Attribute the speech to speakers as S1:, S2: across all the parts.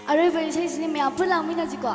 S1: अरे भाई सही से मैं आप लामी ना जी को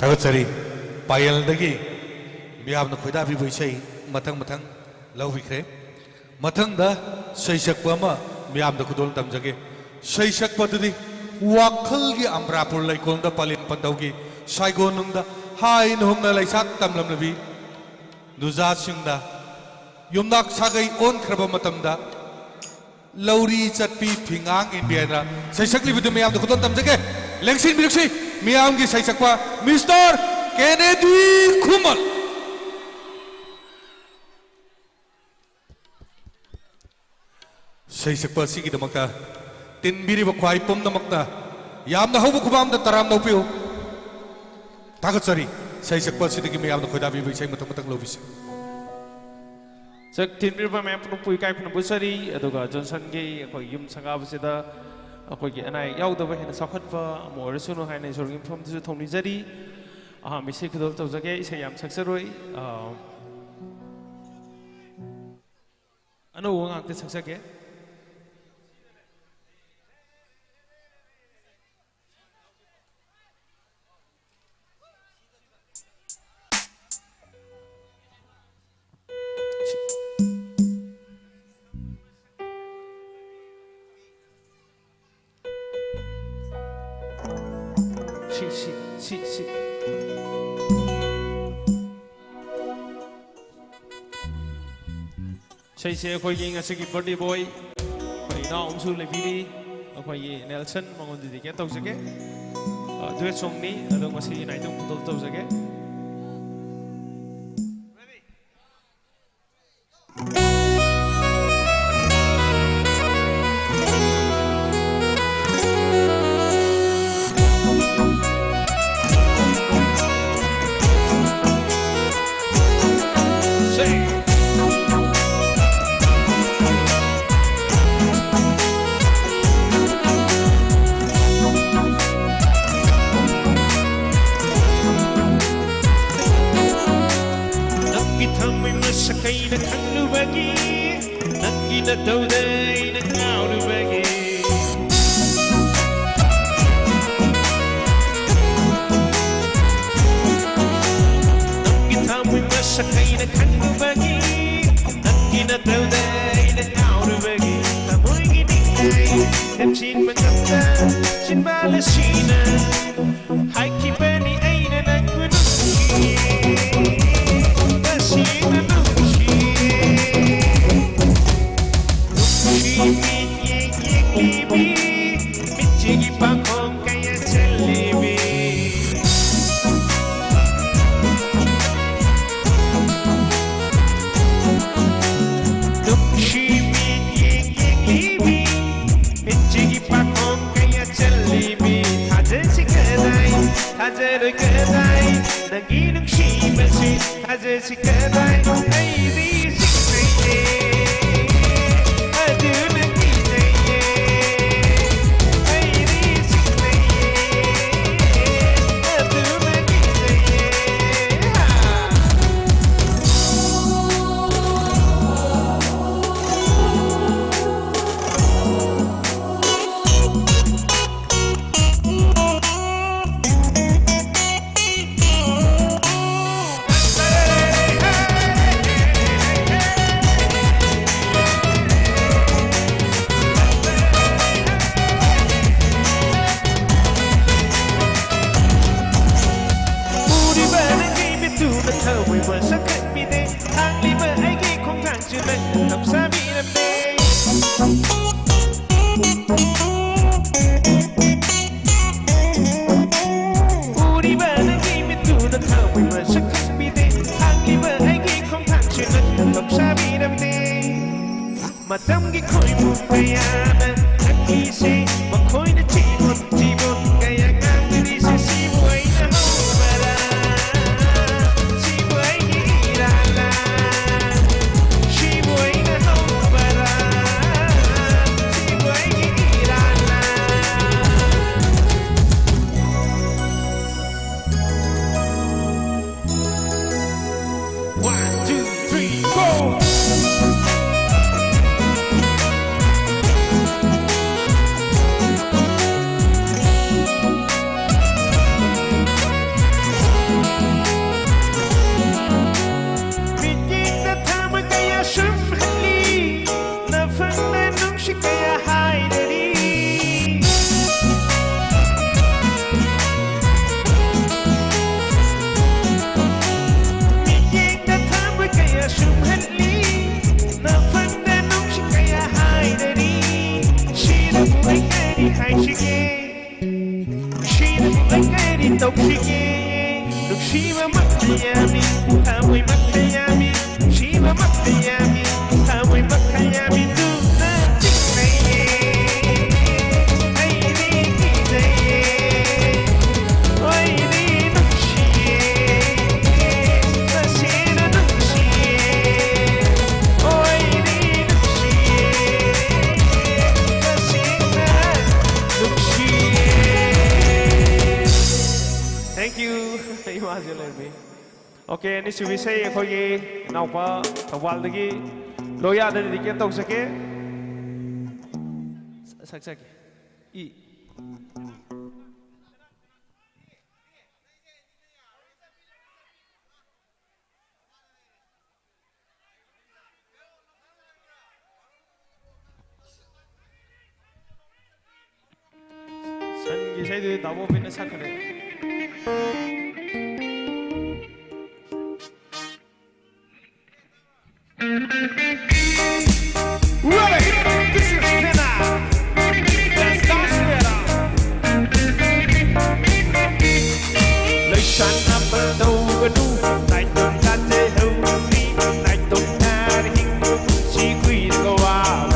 S2: Tagatsari, Payal Dagi, Miam Koda Bibu say, Matang Matang, Lavikre, Matang da, Shayshak Pama, Miam the Kudol Tamjage, Shayshak Patudi, Wakalgi Ambrapur like Konda Palin Pandaugi, Saigonunda, Hai Nunga like Satam Lamlavi, Duzat Singda, Yumnak Sagai on Krabamatamda, Lauri Chatpi Pingang in Vienna, Shayshakli with the Miam the Kudol Tamjage, Lengsin Milksi. Miam ki Saisakwa, Mr. Kennedy Kumal. Saisakwa Siki the Makta, Tin Biri Bakwai Pum the Makta, Yam the Hobukubam the Taram no Pio. Tagatsari, Saisakwa Siki Miam the Kodavi, which I Matamatang Lovis.
S3: Sir, Tin River Map from Puikai from Busari, Adoga Johnson Gay, Yum Sangavasida. ꯑꯩꯈꯣꯏꯒꯤ ꯑꯅꯥ ꯑꯌꯦꯛ ꯌꯥꯎꯗꯕ ꯍꯦꯟꯅ ꯆꯥꯎꯈꯠꯄ ꯑꯃ ꯑꯣꯏꯔꯁꯅꯨ ꯍꯥꯏꯅ ꯏꯁꯣꯔꯒꯤ ꯃꯐꯝꯗꯁꯨ ꯊꯧꯅꯤꯖꯔꯤ ꯑꯍꯥꯟꯕ ꯏꯁꯩ ꯈꯨꯗꯣꯜ ꯇꯧꯖꯒꯦ ꯏꯁꯩ ꯌꯥꯝ ꯁꯛꯆꯔꯣꯏ ꯑꯅꯧꯕ ꯉꯥꯛꯇ ꯁꯛꯆꯒꯦ Say according as a birthday boy, now I'm soon Levy, Nelson, Mongondi, the get those again. Do it song me, I don't want to see I don't put those again. Shiva Makayami, Hawi Makayami, Shiva Makayami, Hawi Makayami, do nothing. Thank you. Okay, this is we say for ye now pa Tawaldagi Loya the Dikit of Sake Saksaki E. San you say the double in the Sakare. Ready, this is Pena. Let's dance better. Listen up and do a do. Night don't got the holy. Night don't have him. She queen go out.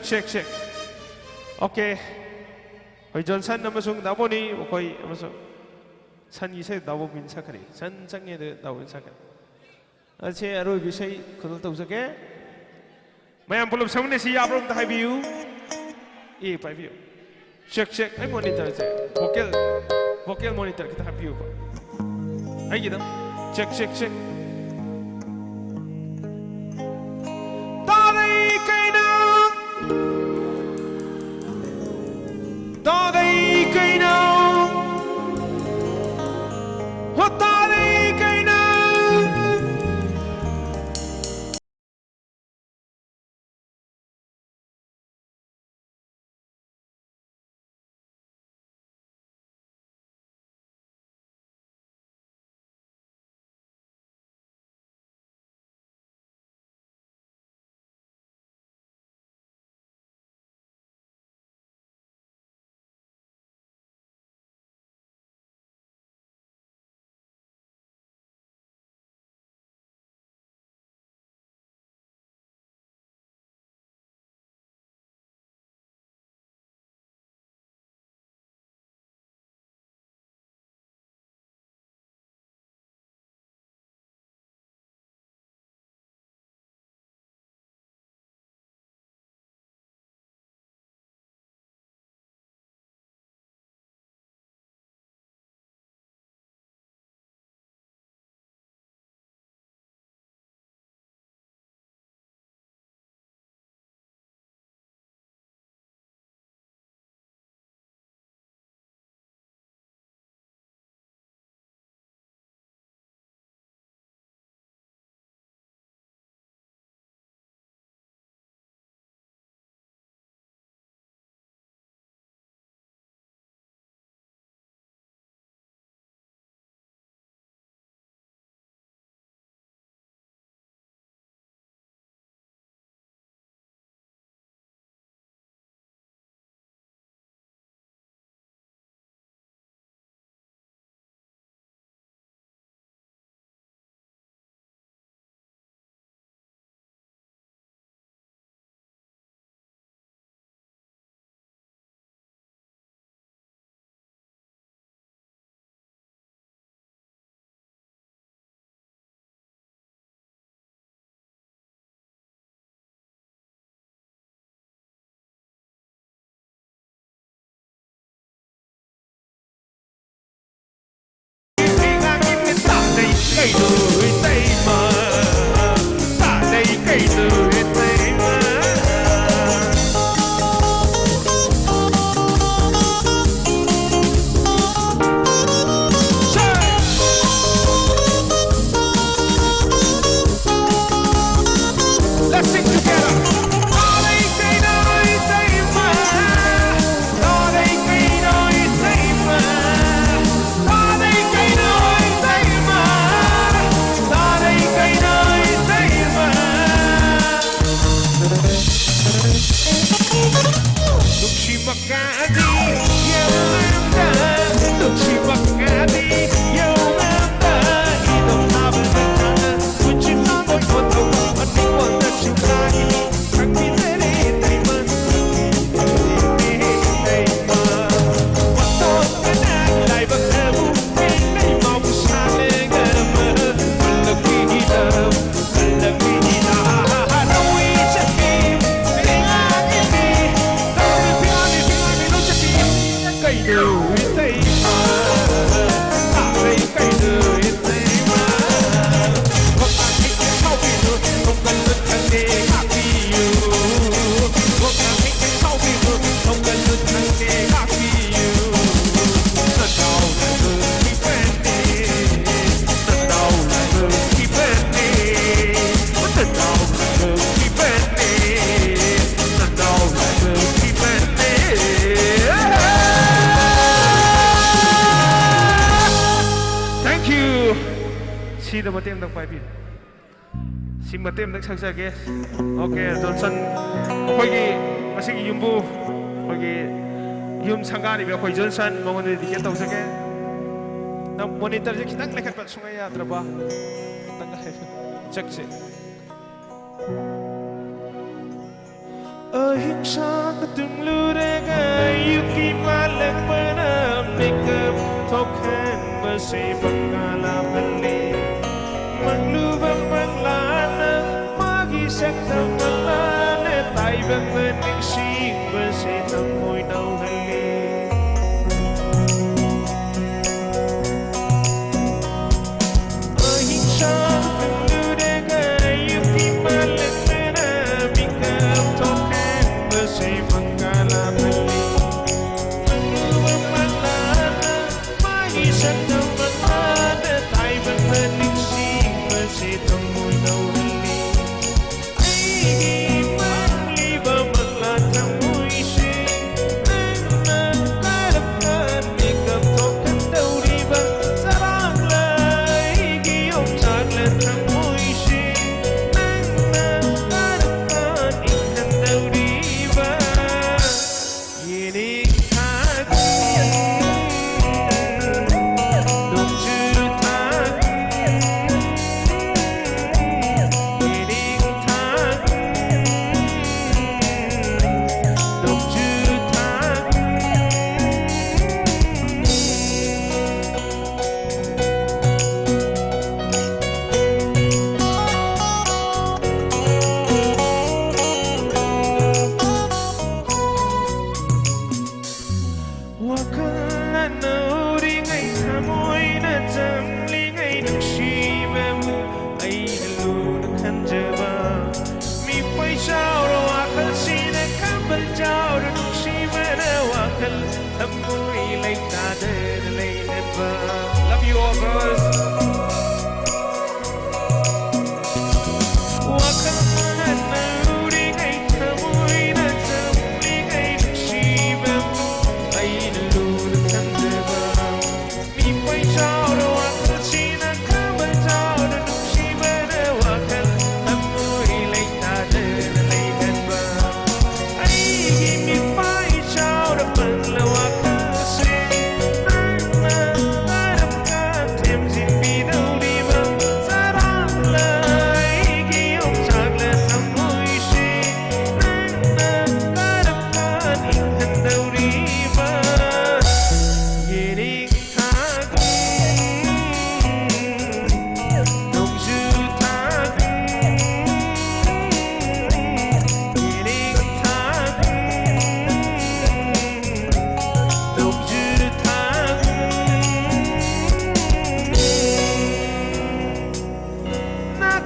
S3: Check. Okay. Hoi Johnson namasung dabo ni okoi amasung san isay dabo bin sakari san changye de dabo bin sakari. Ache aro bisay khudul tau sake. Mayam pulub samne si abrom ta view. E pa view. Check. Ay monitor che. Vocal monitor kita view pa. 아이기다 check 다들 cây nào hoa ta đây cây nào cây đời tây mà ta đây cây đời tây mà let's sing together. Ta đây cây đời tây mà ta đây cây đời tây mà ta đây cây đời tây mà ta đây cây đời tây mà lúc chỉ mặc cả đi yêu em đã lúc chỉ mặc cả đi yêu em đã đi đâu ta vẫn chẳng muốn chỉ nói một câu anh đi qua ta chịu ra đi anh đi tới đây tây mà tây mà một tôi cái nàng lại vẫn em bên đây mong xa lên gần mơ là khi đâu là khi nào đâu ý chắc đi để anh đi đâu đi phía nó chắc đi cây đời tây mà ta đây cây đời tây mà what I think is how we do không cần lướt thang để happy you what I think is how we do không cần lướt thang để happy you lần đầu là người khi quen đi lần đầu là người khi quen đi lần đầu là người khi quen đi lần đầu là người khi quen đi thank you xin được một tiếng đồng bài biển xin một tiếng được sang 게 오케이 존슨 거기 마시기 윤부 거기 윤 상가리며 거기 존슨 멍원을 이게 또 오게 나 모니터 이제 기당 내가 봐 숭아야 들어봐 땅가 해 적지 ở hiện sa ta từng lưu để gai yuki malang benam nikam thokhan basi bangala bali maglu bang banglana magi sakta malane tai bang bening sing basi tam moi nau hali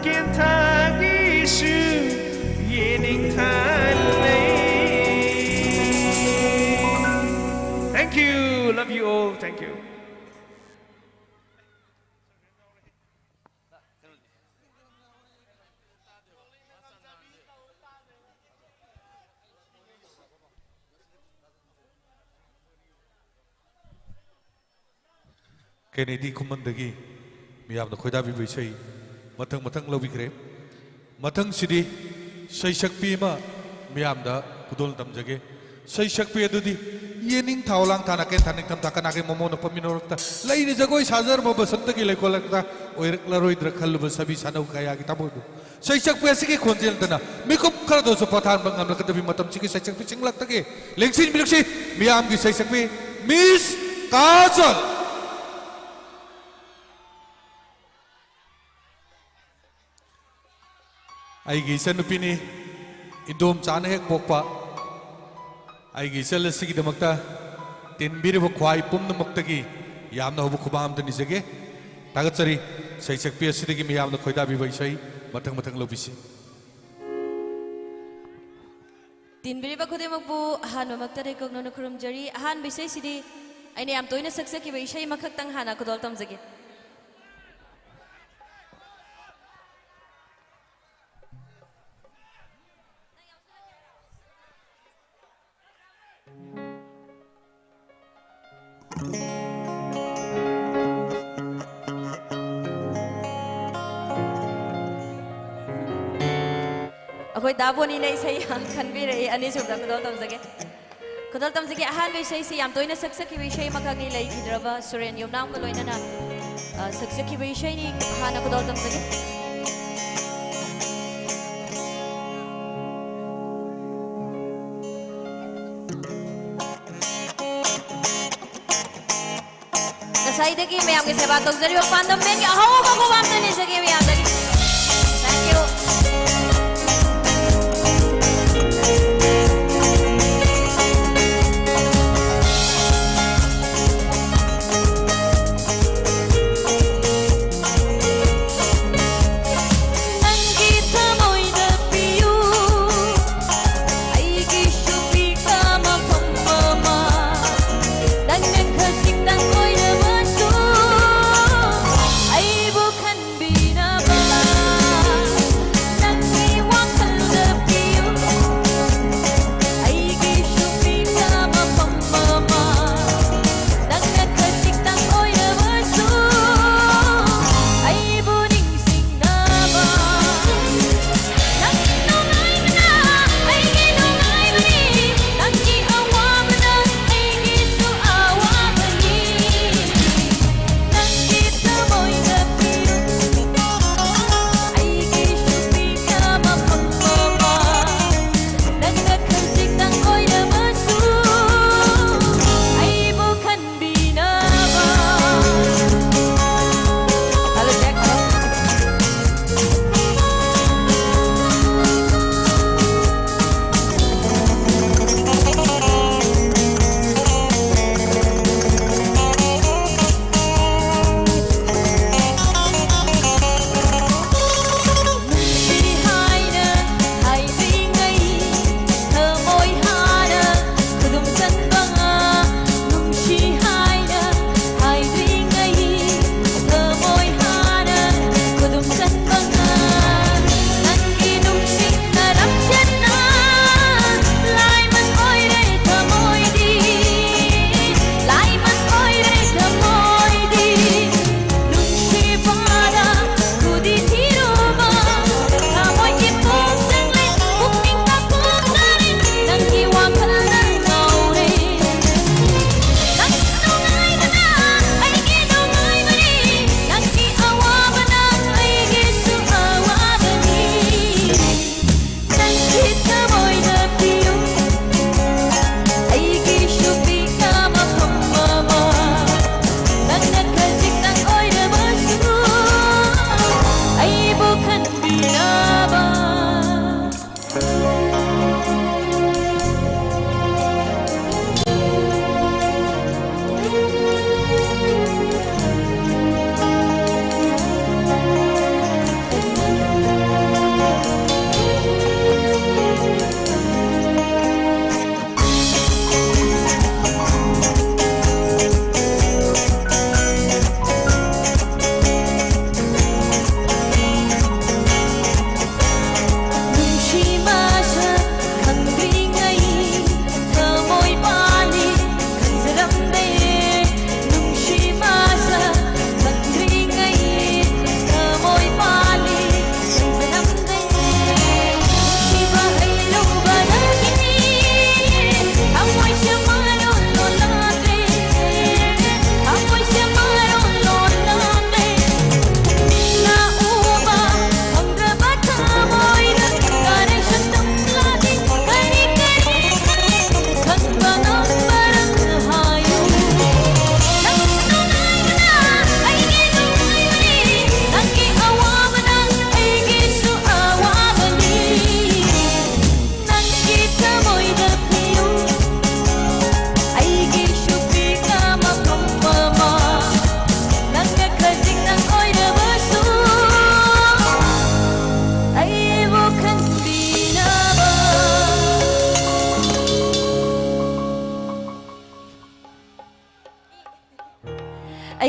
S3: kiên tha ghi sư yening than lay. Thank you, love you all, thank you.
S2: Kennedy Kumandagi, Miam the Kodabi Vishay, Matang Matang Lovikre, Matang City, Say Shakpima, Miam the Kudol Tamjage, Say Shakpi Dudi, Yening Taulang Tanakan Tanakam Takanaki Momono Paminota, Lady Zagoy Hazar Mobasantaki Lekolata, or Laroid Rakalva Sabi Sano Kayaki Tabudu. Say Shakpasiki Contentana, make up Cardos of Patan Bangam Lakatavi Matam Chiki Sachak Fishing Latake, Lexin Milkshi, Miam the Say Shakpi, Miss Castle. Aigi sanupini indom chana hek pokpa aigi selasigi damakta tinbiri bo khwai pumna maktagi yamna hobu khubam tani jage tagatsari saisak pi asidagi mi yamna khoida bi baisai mathang mathang lobisi
S4: tinbiri ba khode makbu han mamakta re kogno na khurum jari han bisai sidi aine am toina saksa ki baisai makhak tang hana kodol tam jage Ako'y dabon ina isay kanbira ani subda kudol tam sige ahan may say siyam toy na saksak ibay siya makagilay kidraba suren yung nang kaloy na saksak ibay siya ni hana kudol tam sige nasay dagi may am kasi batog dari wag pandam bengi ahaw ko ko wam ni sige may am dagi thank you.
S5: Nang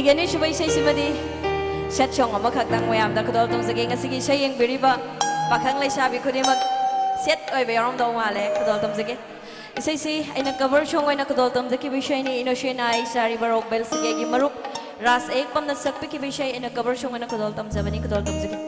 S4: ꯑꯩꯒꯤ ꯑꯅꯤꯁꯨꯕ ꯏꯁꯩꯁꯤꯃꯗꯤ set ꯁꯣꯡ ꯑꯃꯈꯛꯇꯪ ꯃꯌꯥꯝꯗ ꯈꯨꯗꯣꯜ ꯇꯝꯖꯒꯦ ꯉꯁꯤꯒꯤ ꯏꯁꯩ ꯌꯦꯡꯕꯤꯔꯤꯕ ꯄꯥꯈꯪ ꯂꯩꯁꯥꯕꯤ ꯈꯨꯗꯤꯡꯃꯛ ꯁꯦꯠ ꯑꯣꯏꯕ ꯌꯥꯎꯔꯝꯗꯧ ꯃꯥꯜꯂꯦ ꯈꯨꯗꯣꯜ ꯇꯝꯖꯒꯦ ꯏꯁꯩꯁꯤ ꯑꯩꯅ ꯀꯚꯔ ꯁꯣꯡ ꯑꯣꯏꯅ ꯈꯨꯗꯣꯜ ꯇꯝꯖꯈꯤꯕ ꯏꯁꯩꯅꯤ ꯏꯅꯣꯁꯦꯟ ꯑꯥꯏ ꯁꯥꯔꯤꯕ ꯔꯣꯛꯕꯦꯜ ꯁꯤꯒꯦꯒꯤ ꯃꯔꯨꯞ ꯔꯥꯁ ꯑꯌꯦꯛꯄꯝꯅ ꯁꯛꯄꯤꯈꯤꯕ ꯏꯁꯩ ꯑꯩꯅ ꯀꯚꯔ ꯁꯣꯡ ꯑꯣꯏꯅ ꯈꯨꯗꯣꯜ ꯇꯝꯖꯕꯅꯤ ꯈꯨꯗꯣꯜ ꯇꯝꯖꯒꯦ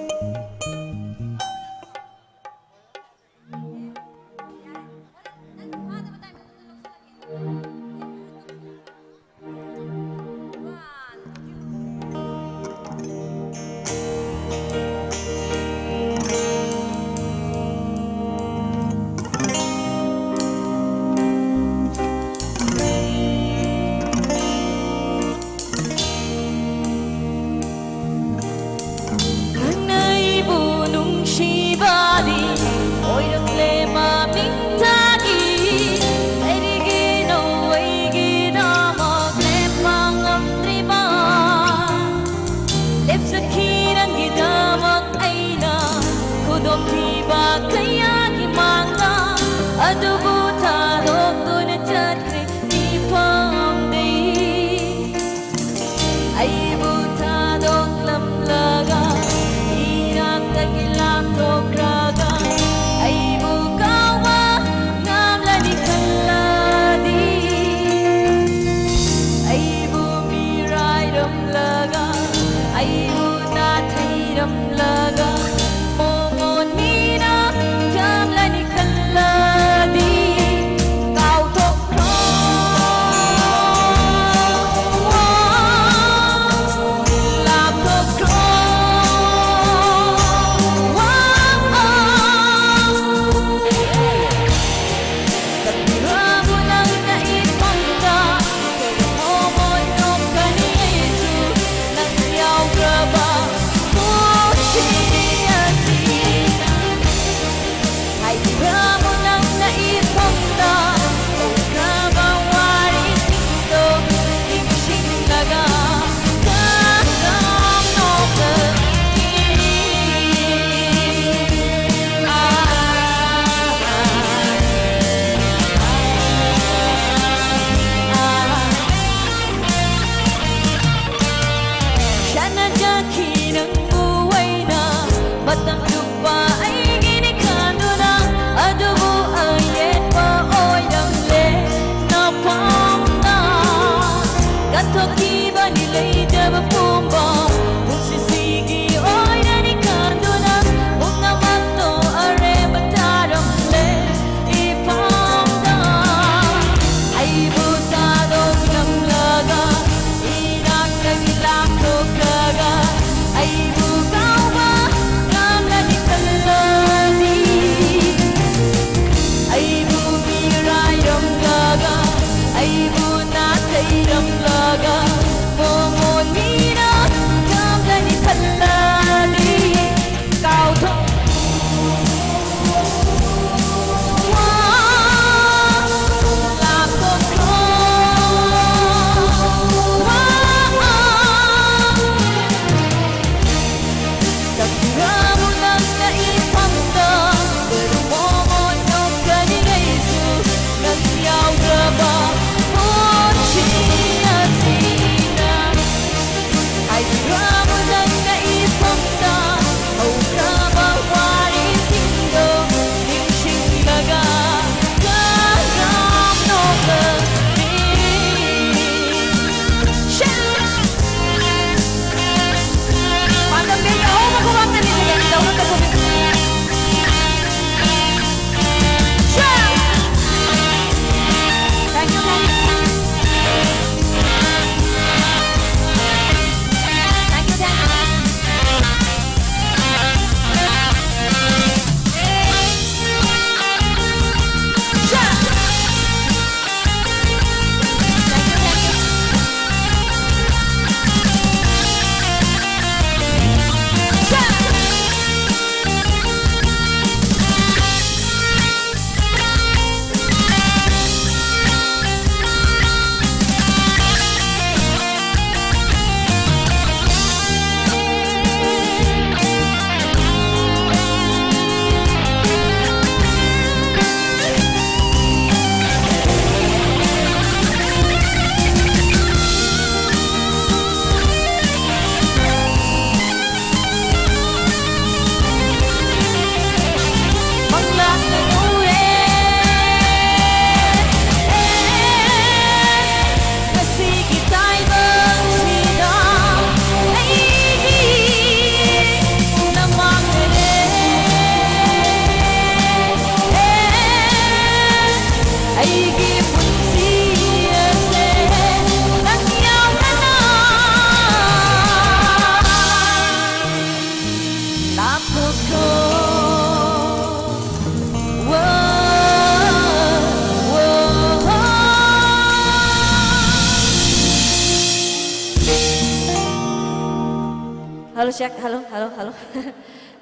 S4: Hello check hello hello hello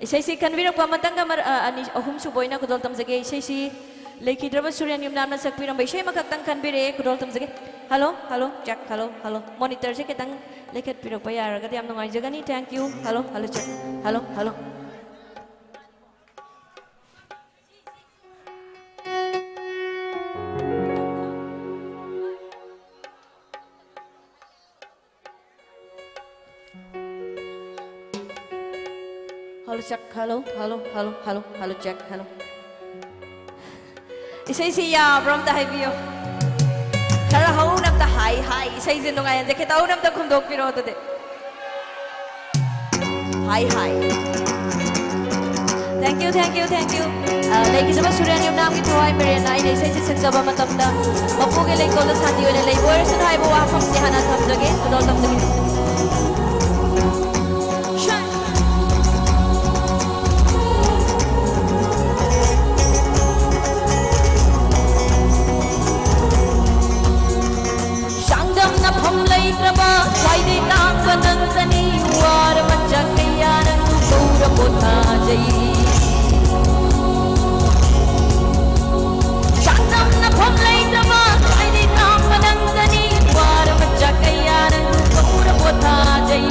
S4: isai si kanvirok pamatang ka ani ahum suboy na kudol tamjage isai si lekhidraba suryan yumnamna sakpiram bai isai makak tang kanbire kudol tamjage hello hello check hello hello monitor se ketang lekhat pirok bai yar gadi am nongai jagani thank you hello hello check hello hello Hello check hello hello hello hello hello check hello isai si ya from the high view kara hau nam ta hi hi isai jin ngai anje ke tau nam ta khum dok piro to de hi hi thank you thank you thank you legi jaba suryan yum nam ki thawai mere nai nei isai si sakjaba matam da bapu ge lei ko la sati ole lei boy sun hai bo wa pham si hana tham jage dol tam jage Why nang panantani war macak kayanan saura potha jai Shanam na phamlai tama why nang panantani war macak kayanan saura potha jai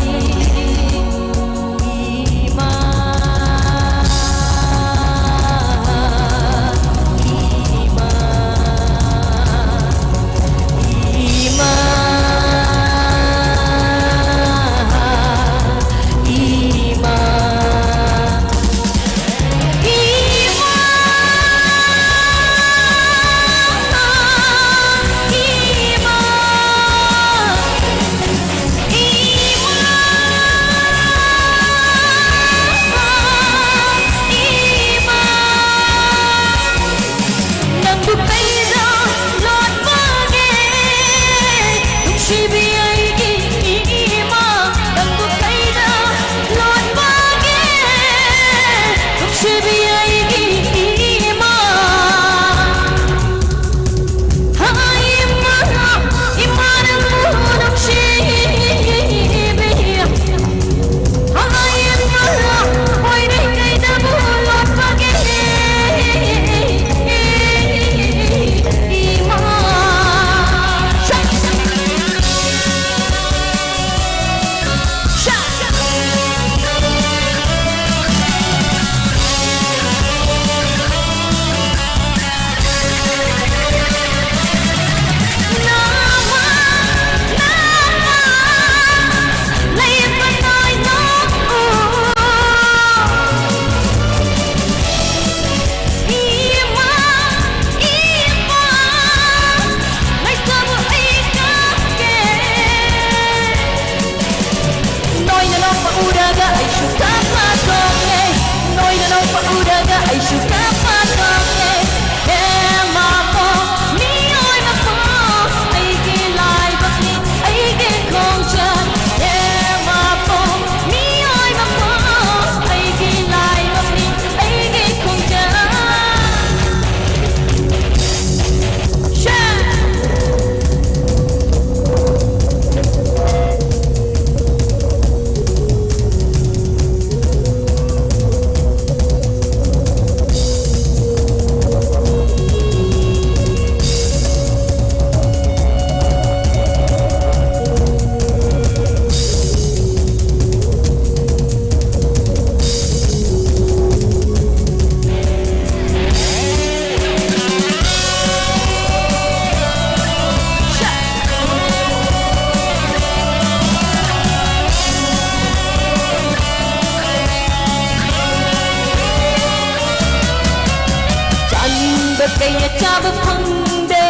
S4: kaya chaba phangde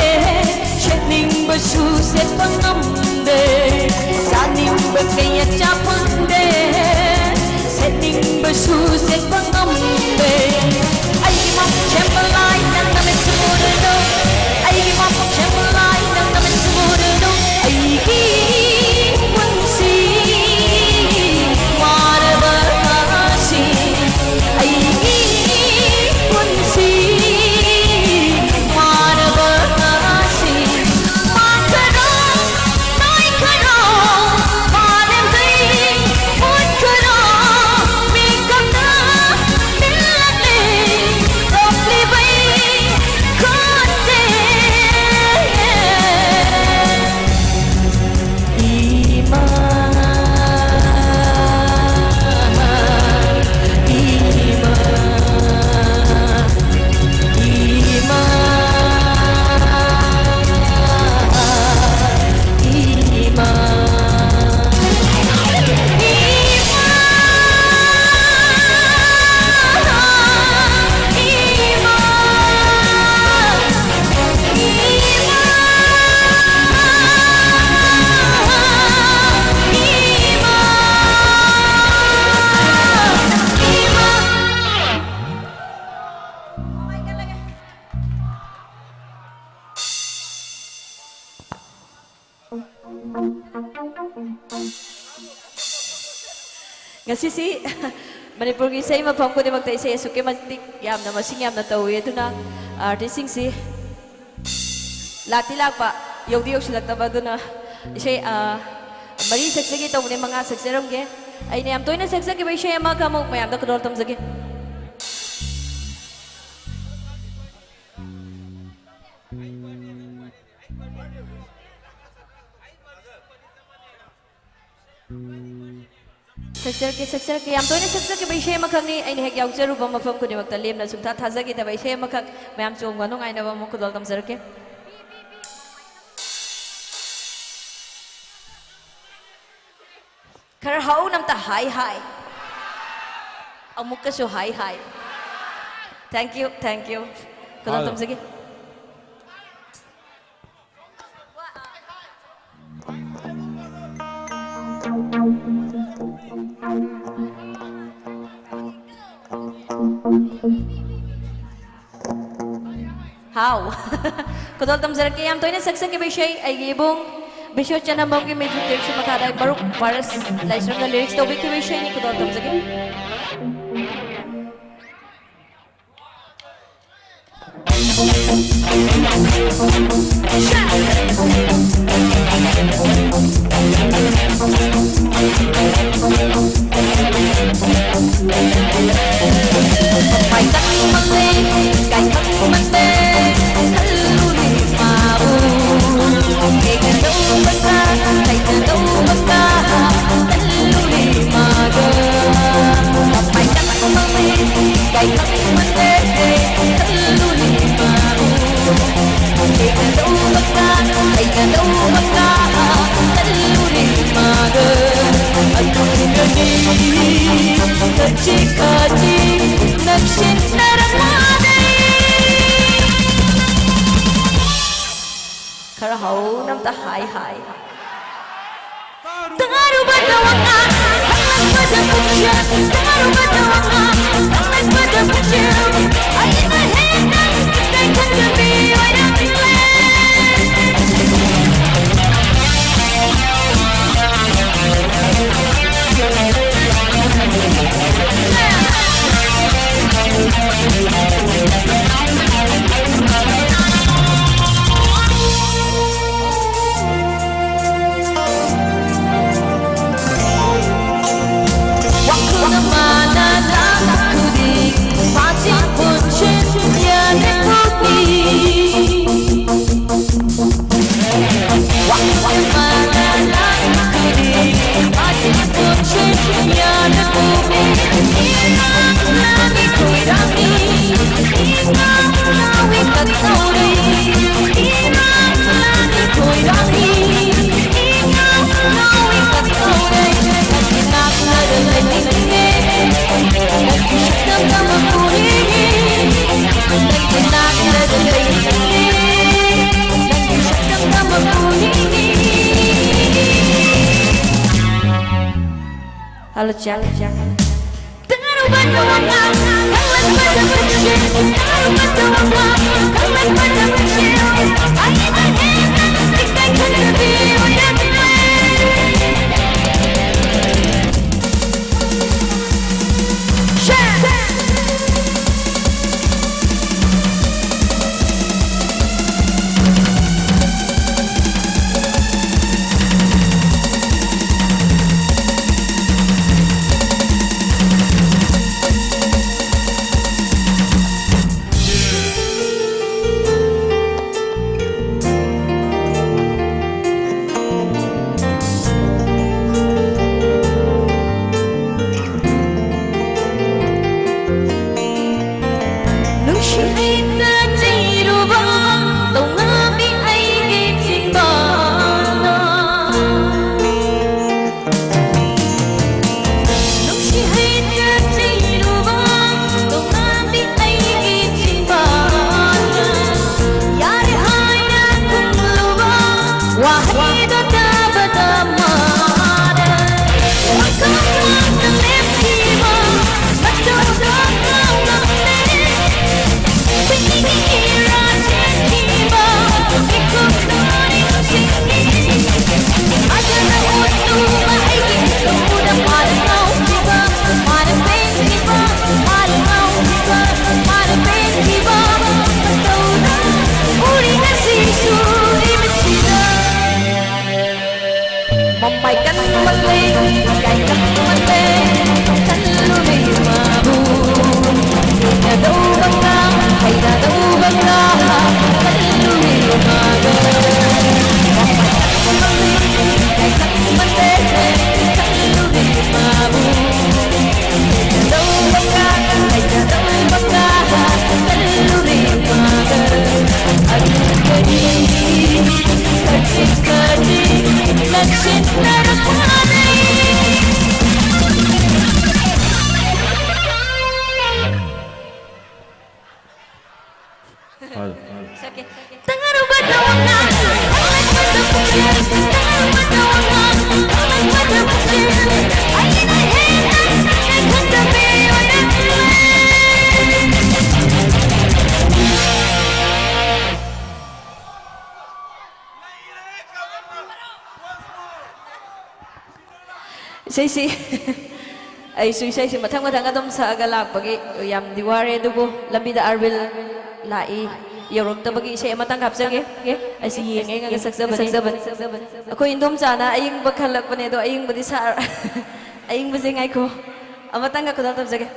S4: shening ba su se pangamde saning ba kaya chaba phangde shening ba su se pangamde ai mong chembalai nang na me sumurdo ai mong chembalai nang na me sumurdo ai ki wansi marabasi ai ki wansi ngasi Manipur gi sei mafam ko dimag ta isay suke matik yam na masing yam na tawi aduna artist sing si lakti lakpa yogdi yog silak taba aduna isay mari saksagi to ne mga saksaram ge ay ne am toy na saksagi ba isay ama kamok mayam da kadol tam sagi Saksar ke yam toy na saksar ke baisay makang ni ay hek yaw jaru ba mafam ko ni magtalim na sumta thaza kita baisay makang mayam chong ganong ay na ba mo kudol tam sar ke kar hau nam ta hi amuk ka so hi thank you kudol tam sagi How? Kudol tam zarak kayam toy na saksak ke bishay ay gibong bisyo chana mong ki medyo take siya makada baruk paras laisra na lyrics to ke bishay ni kudol tam zarak May takong mali, kay takong mali Haluli mau Kay ganaw baka, kay ganaw baka Haluli maga May takong mali, kay takong mali Haluli mau Kay ganaw baka, kay ganaw baka Haluli maga Ako'y gani, kachi-kachi Nakshin naramadi Karahau nam ta hai Tangaru badawanga Tangan pada puja Tangaru badawanga Tangan pada puja Ayin mahenang Kita kan lebih Wayang Halo Jack. Dengar ubat doangnya, kalian pada kecil. Dengar ubat doangnya, kalian pada kecil. Ayo kita kan lebih udah ꯏꯁꯩꯁꯤ ꯑꯩꯁꯨ ꯏꯁꯩꯁꯤ ꯃꯊꯪ ꯃꯊꯪ ꯑꯗꯨꯝ ꯁꯛꯑꯒ ꯂꯥꯛꯄꯒꯤ ꯌꯥꯝꯗꯤ ꯋꯥꯔꯦ ꯑꯗꯨꯕꯨ ꯂꯝꯕꯤꯗ ꯑꯥꯔꯕꯤꯜ ꯂꯥꯛꯏ ꯌꯧꯔꯛꯇꯕꯒꯤ ꯏꯁꯩ ꯑꯃꯇꯪ ꯍꯥꯞꯆꯒꯦ ꯑꯩꯁꯤ ꯌꯦꯡꯉꯒ ꯁꯛꯆꯕꯅꯤ ꯑꯩꯈꯣꯏ ꯏꯟꯗꯣꯝꯆꯥꯅ ꯑꯌꯤꯡꯕ ꯈꯜꯂꯛꯄꯅꯦ ꯑꯗꯣ ꯑꯌꯤꯡꯕꯗꯤ ꯑꯌꯤꯡꯕꯁꯦ ꯉꯥꯏꯈꯣ ꯑꯃꯇꯪꯒ ꯈꯨꯗꯣꯜ ꯇꯝꯖꯒꯦ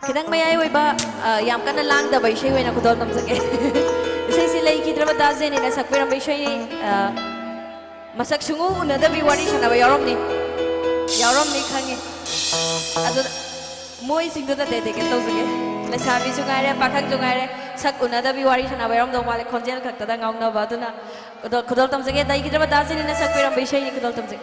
S4: खिदंग मयाई ओइबा याम कन्ना लांगदबा इशै ओइना खुदोल तमजगे इशैसि लेखिद्रबा दाजेनिना सकपिरम इशै मसक सुंगु उनदबि वारी सनाबा यावरमनि खंगे अदु मोइ सिंगदुदा दे के तौजगे लेसाबि सुगाइरे पाखक जुगाइरे सक उनदबि वारी सनाबा यावरम दो माले खोंजेल खक्तदा गाउनबा अदुना खुदोल तमजगे दैगिद्रबा दाजेनिना सकपिरम इशै खुदोल तमजगे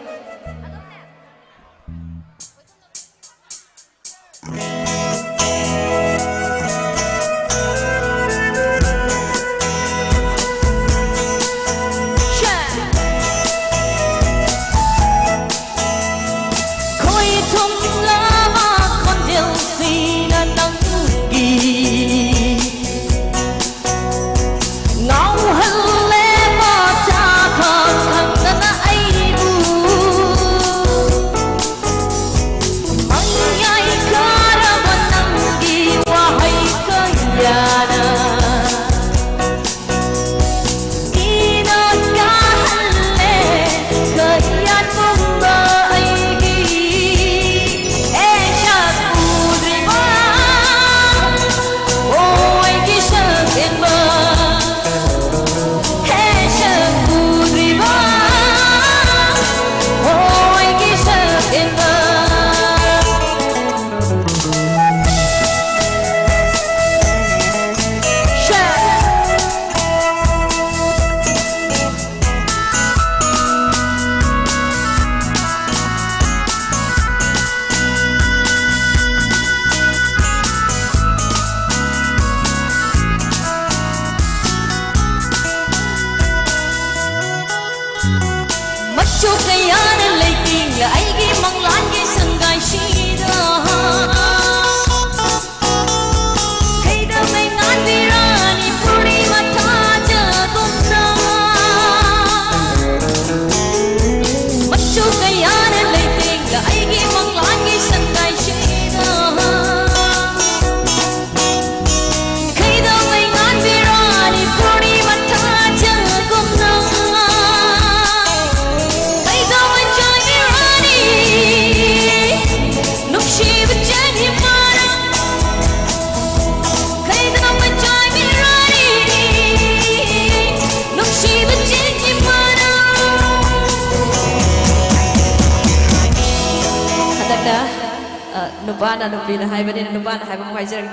S4: Nubana nubina hai bani nubana hai bani hai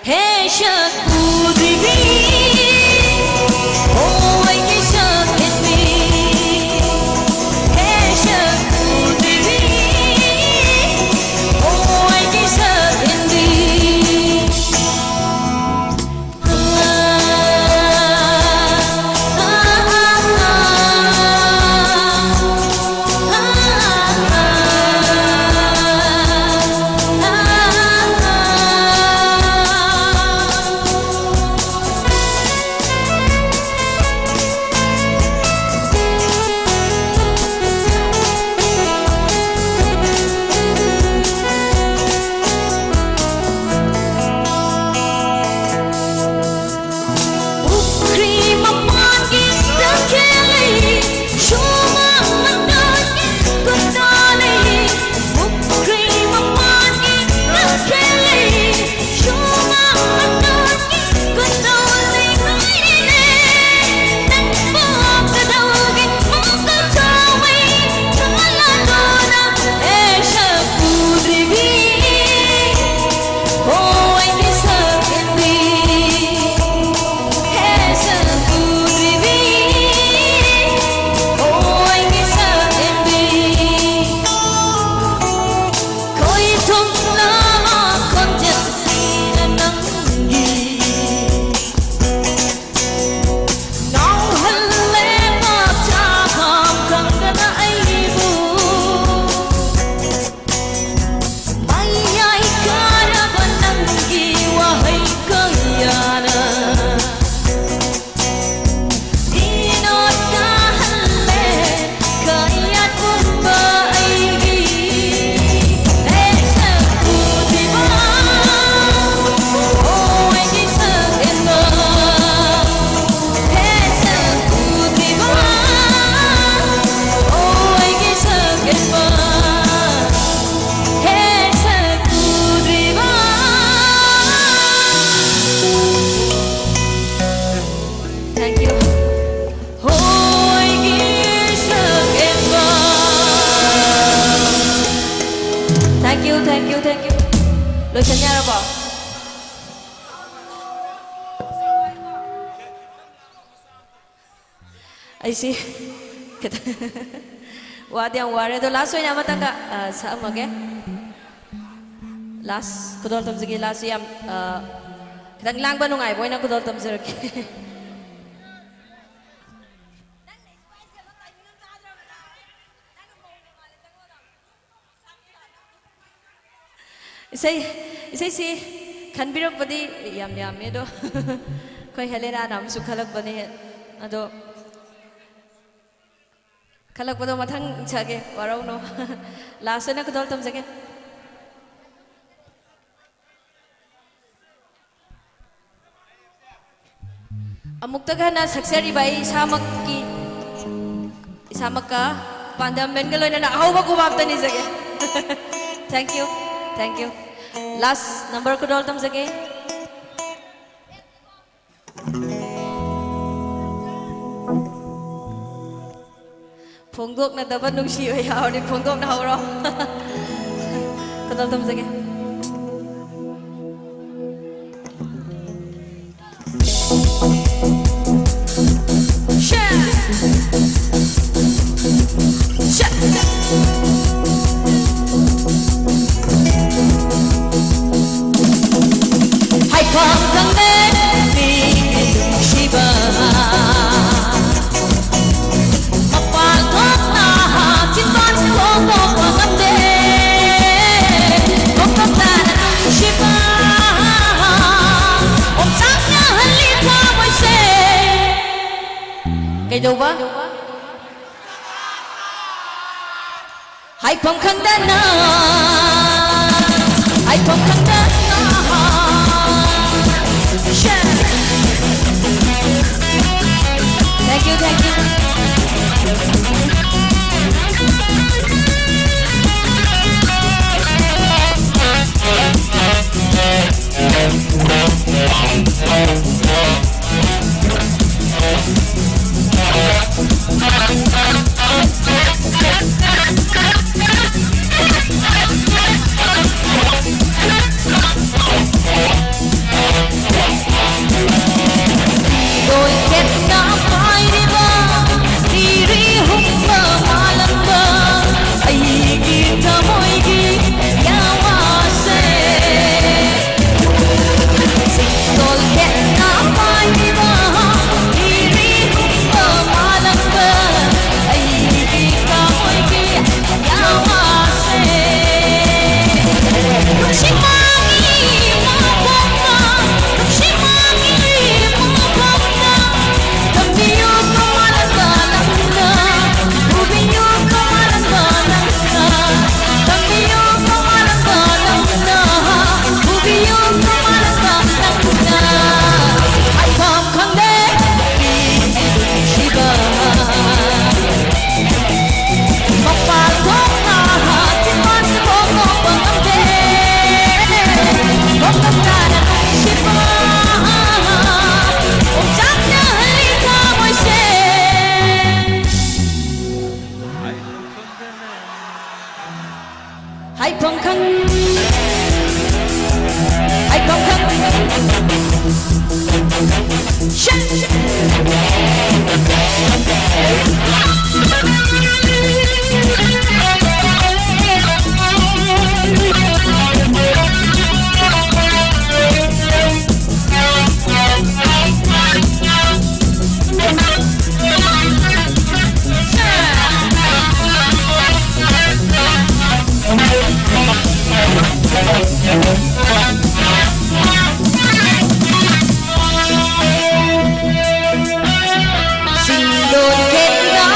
S4: hey shakudri oh I can shak it me hey shakudri oh I can shak it me ꯑꯩꯁꯤ ꯋꯥꯗꯤ ꯌꯥꯝ ꯋꯥꯔꯦ ꯑꯗꯣ ꯂꯥꯁ ꯑꯣꯏꯅ ꯑꯃꯇꯪꯒ ꯁꯛꯑꯝꯃꯒꯦ ꯂꯥꯁ ꯈꯨꯗꯣꯜ ꯇꯝꯖꯒꯦ ꯂꯥꯁꯁꯤ ꯌꯥꯝ ꯈꯤꯇꯪ ꯂꯥꯡꯕ ꯅꯨꯡꯉꯥꯏꯕ ꯑꯣꯏꯅ ꯈꯨꯗꯣꯜ ꯇꯝꯖꯔꯛꯀꯦ ꯏꯁꯩꯁꯤ ꯈꯟꯕꯤꯔꯛꯄꯗꯤ ꯌꯥꯝ ꯌꯥꯝꯃꯦ ꯑꯗꯣ ꯑꯩꯈꯣꯏ ꯍꯦꯂꯦꯅꯥꯅ ꯑꯃꯁꯨ ꯈꯜꯂꯛꯄꯅꯦ ꯑꯗꯣ ꯈꯜꯂꯛꯄꯗꯣ ꯃꯊꯪ ꯁꯛꯑꯒꯦ ꯋꯥꯔꯧꯅꯣ ꯂꯥꯁ ꯑꯣꯏꯅ ꯈꯨꯗꯣꯜ ꯇꯝꯖꯒꯦ ꯑꯃꯨꯛꯇꯒ ꯍꯟꯅ ꯁꯛꯆꯔꯤꯕ ꯑꯩ ꯏꯁꯥꯃꯛꯀ ꯄꯥꯟꯗꯝ ꯃꯦꯟꯒ ꯂꯣꯏꯅꯅ ꯑꯍꯧꯕ ꯈꯨꯕꯥꯛꯇ ꯅꯤꯖꯒꯦ ꯊꯦꯡꯛ ꯌꯨ ꯂꯥꯁ ꯅꯝꯕꯔ ꯈꯨꯗꯣꯜ ꯇꯝꯖꯒꯦ ꯐꯣꯡꯗꯣꯛꯅꯗꯕ ꯅꯨꯡꯁꯤꯕ ꯌꯥꯎꯔꯗꯤ ꯐꯣꯡꯗꯣꯛꯅ ꯍꯧꯔꯣ ꯈꯨꯗꯣꯜ ꯇꯝꯖꯒꯦ
S5: 하이펑 강내 미시바 막발톱나 진반 고고고한데 고고따는 시바 옥장냐 할리파 월세
S4: Kaidoba?
S5: 하이펑 강다나 하이펑 강다나
S4: Thank you.
S5: đôi kết đã phai đi ba diri humma malamba ai gita moigi yawase dôi kết đã phai đi ba diri humma malamba ai gita moigi yawase Shimagi mapanga Shimagi mapanga Tambiyo kamalanga Ubiyo kamalanga Tambiyo kamalanga Ubiyo kamalanga Ay pam khangde Shiba Mapal thokna Timan thokna bangde Kokatana Shiba Ojana halika moise Hai phong khăn Hai phong khăn Xin đôi kết đã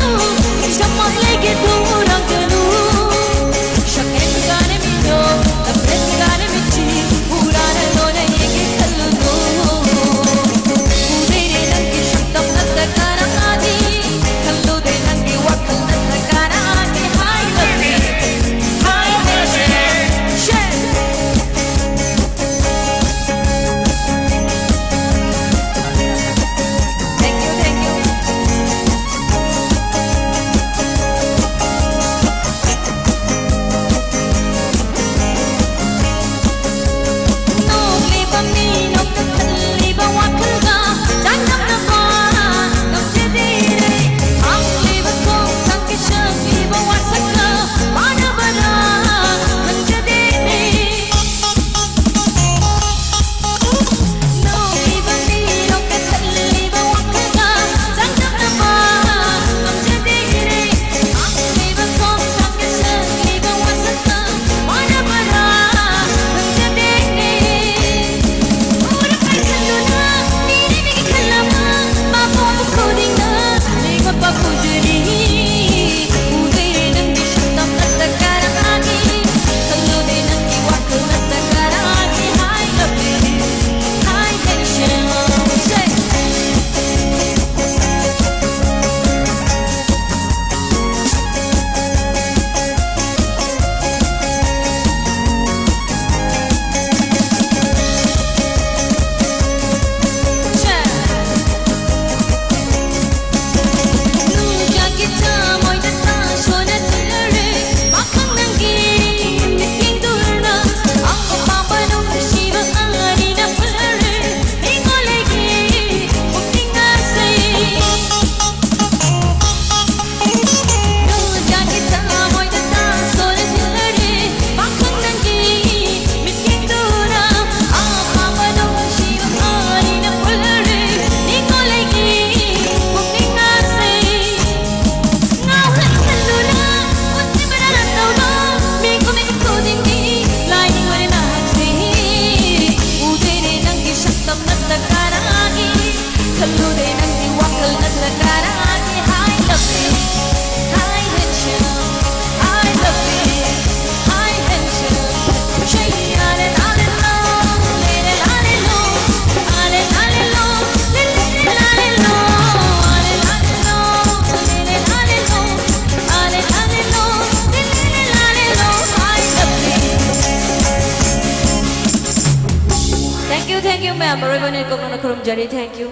S4: thank you ma'am Mariban ko na kurum jari thank you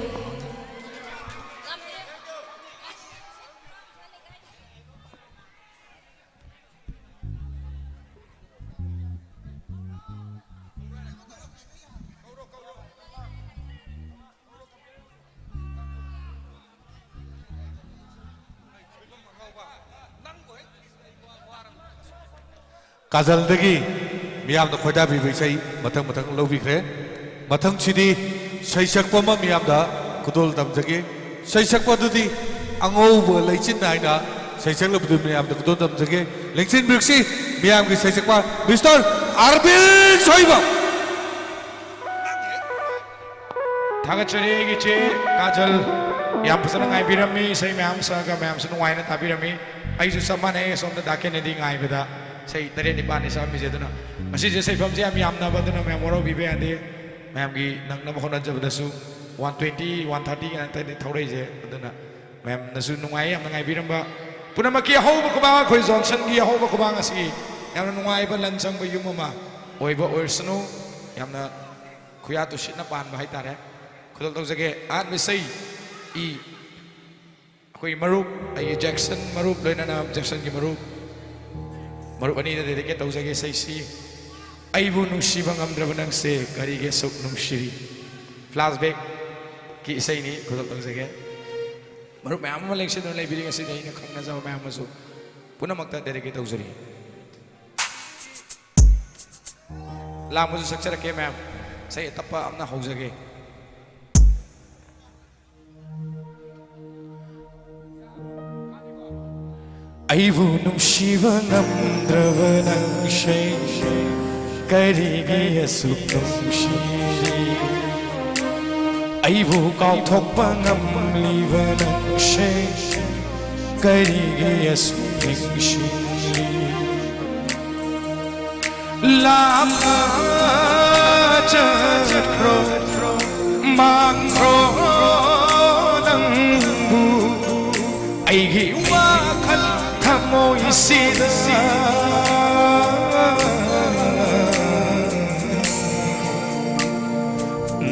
S2: काजलदगी मियाम खोदा भी सही मथंग मथंग लौबिख्रे मथंग सिदी सैसक्पम मियाम खुदोल तमजगे सैसक्पदुदी अंगौब लेचिन Naina सैसक लबदु मियाम खुदोल तमजगे लेचिन BRICS मियाम की सैसक्पा mister आरबिल सोइबा
S6: थागचरी गिचे Kajal yam फसन ngai birami sei ma'am saga ma'am sunu waina tabirami aisu samane somda dakene di ngai beda sei tare ni bani sa mi jeduna masi je sei fam je am yam na baduna ma'am moro bibe ande ma'am gi nang na khona jabda su 120 130 kan tani thaurai je aduna ma'am nasu nungai am ngai biramba punama ki ho ba ba khoi johnson gi ho ba ba ngasi yam nungai ba lan sang ba yumama oiba orsunu yam na khuya tu shit na pan ba hai tare khudol tau jage at me sei I koi marup ai Jackson marup loina na Jackson ki marup ani na dedike tau jage sei si ai bu nungsi bangam drabanang se kari ge sok nungshiri flashback ki sei ni khudol tau jage marup ma'am ma lengse don lai biring ase dai na khangna jaw ma'am masu punamakta dedike tau jari la muju sakchara ke ma'am sei tappa amna hau jage
S7: Aivu nungsiba ngamdraba nangshay karigi asuk nungshiri Aivu kauthokpa ngamliba nangshay karigi asuk nungshiri Lama chakro makro nangbu Aigi wakal Moi sida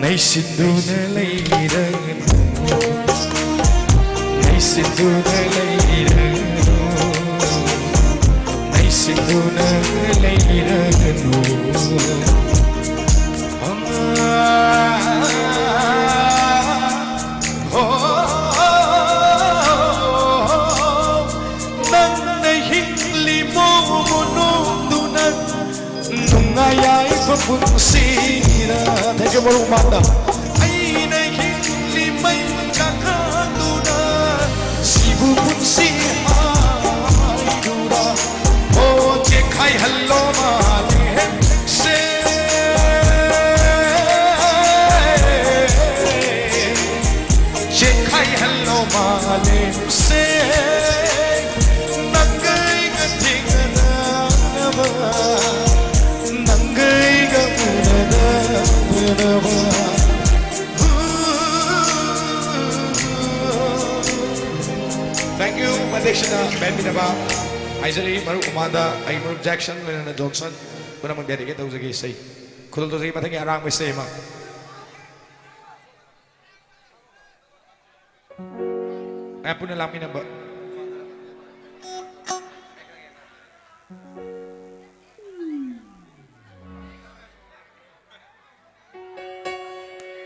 S7: Nay sinduna layran Nay sinduna layran Nay sinduna layran Nungayay papunsira Thank you Maru Manda Ay nahili may kakaduna Sibu punsi ay dura O jekhay hallo malihem se Jekhay hallo malihem se Nagay gating na
S6: Thank you, Madexina, Ben Binaba, Isari, Maru Umanda, Maru Jackson, and Johnson. When I'm dedicate those again say, Kudal to say, I think around with same. I put a lamina number.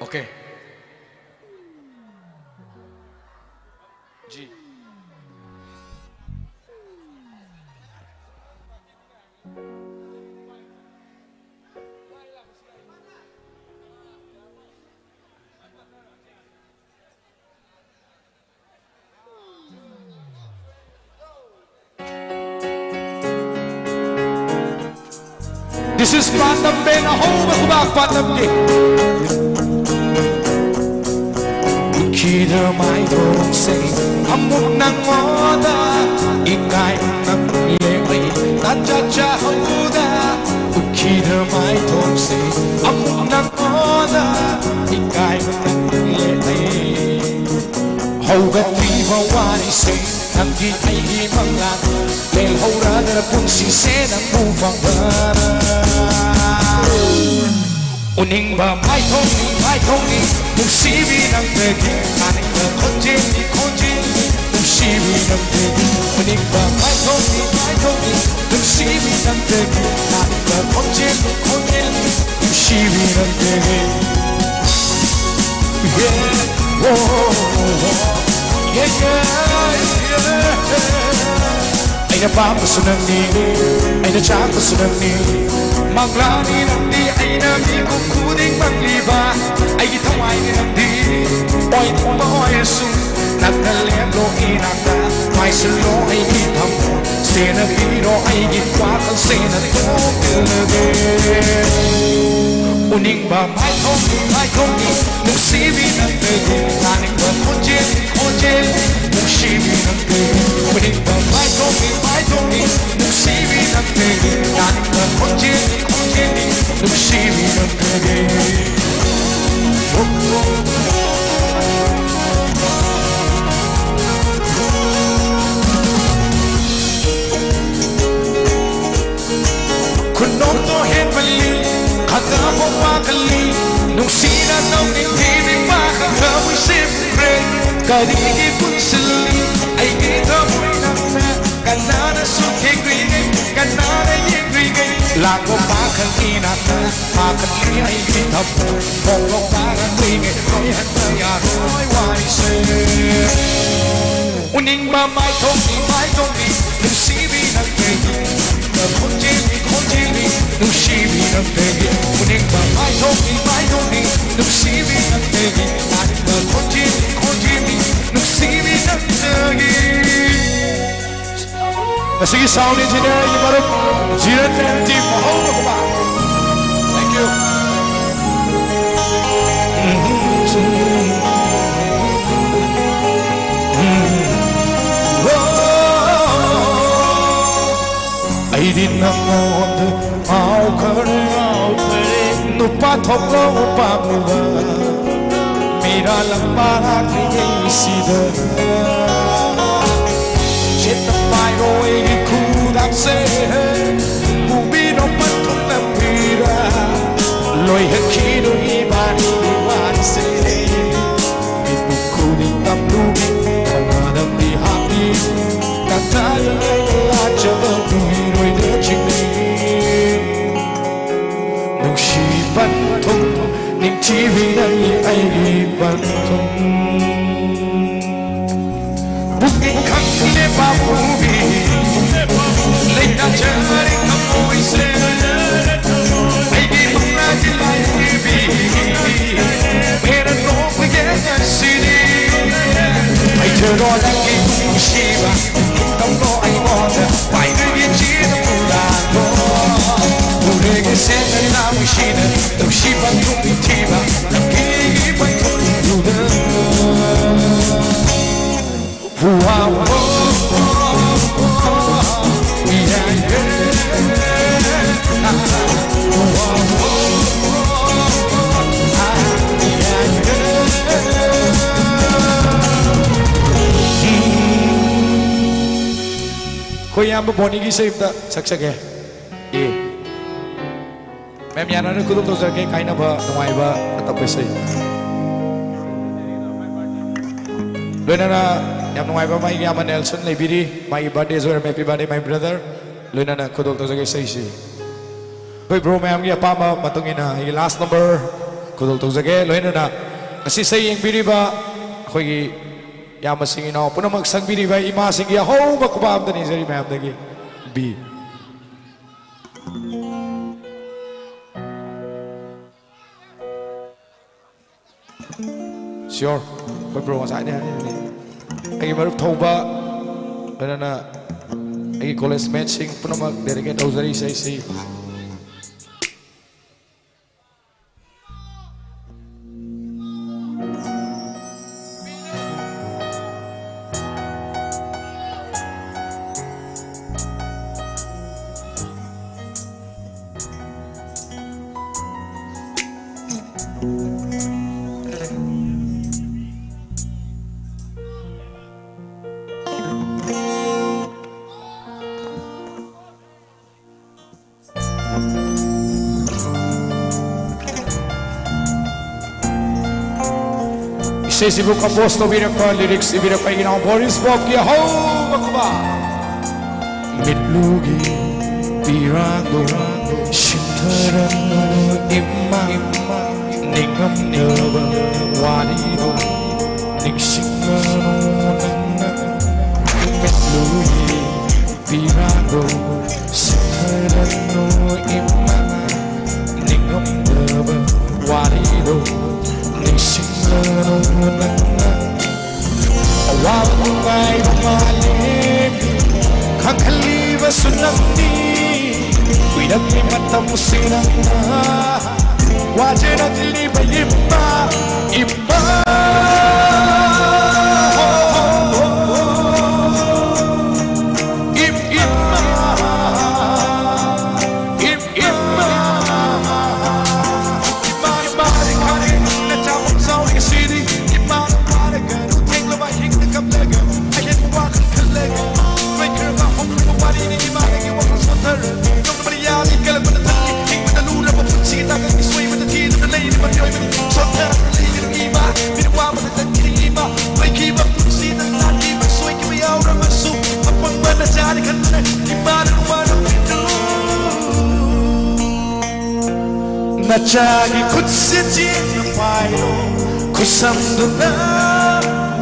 S6: Okay. G.
S7: This is Pandam Ben, a home of back Pandam Gay. Kida mai thong say, amuk nang moda, ikay nang leway, nachacha hoda. Kida mai thong say, amuk nang moda, ikay nang leway. Hoga triva wani say, nanggi ay mangan, lel hora na punsi se nang bufang bara. Uningba mai thong ni nusibi nang tegi aningba khonje nusibi nang tegi uningba mai thong ni nusibi nang tegi aningba khonje nusibi nang tegi yeah oh yeah aina pa sunang ni aina cha sunang ni Maglani nandi aina mi kukuding magliba ay tawai ni nandi oy tuma oy su nakalem lo inanda mai selo ay itam sena biro ay gitwatan sena tokilage uning ba mai thong ni nung sibi nandi aning ba konjel nung sibi nandi uning ba mai thong ni nung sibi nandi aning ba konjel nung sibi nandi Kunom to hen bali khata mo pa kali nung sina nong ni tini pa khata mo sipre kadi ki punsili ay kita mo na kanana sukhe green kanana ye green lago pa kali na pa kali ay kita mo mo pa green ay hata ya roy wai se uning ba mai thong ni nung sibi na tegi konjeli nung sibi na tegi uning ba mai thong ni nung sibi na tegi aning ba konjeli nung sibi na tegi Sige sound engineer yung marap Jiran team mahal mo ba Thank you Ay din naman Mau kare Nupa thoklo upamula Mira lambara kinisida Chita pairo egi kudak se Bubino patung na pira Loy hakino ibani diwan se Itu kuning tamlugi Manadam di hati Kataya aja berduiroi de chingni Nung si pantung Ning tivi nai ai pantung Bukit kang le babubi Leita jari kamoy se Ay di muna dilay ibi Mera no kuyega sini Ay jero lagi shiba Tam no ay moda Ay nagi chida mula no Urege se na mishina Tam shiba tumi tiba Tam gigi pantung duda Wow, कोई यहाँ पर बोनी की सही success है ये मैं यहाँ ना खुद तो सके कहीं ना बा नवाई बा तब पैसे लोना ना यहाँ नवाई बा माई यहाँ नेल्सन ले बिरी माई बर्थडे जो है हैप्पी बर्थडे माई ब्रदर लोना ना खुद तो सके सही से कोई ब्रो मैं हम ये पामा मतुंगी ना ये लास्ट नंबर खुद तो सके लोना ना ऐसी सही एक बिरी बा कोई या मसिंग ना पुनः मग संग बिरी भाई इमा सिंग या हो बकबाब दनी जरी मैं आप देगी बी sure कोई ब्रो मसाई ने आई मरुप थोबा ना आई कॉलेज मैचिंग पुनः मग डेरिकेट उजरी सही सही
S6: Isesibu compose to birapa lyrics ibirapa ginao Boris Bob ki ho bakba Mitlugi Pirago Shintarano Imma Ningam Nova Wadido Nixingano Mitlugi Pirago Shintarano Imma Ningam Nova Wadido Nixingano Awalungai Malim Kakaliva Sunamni Widagli Matam Sinana Wajena Diliba Imma Imma Nachagi kutsiti na pailo kusamdo na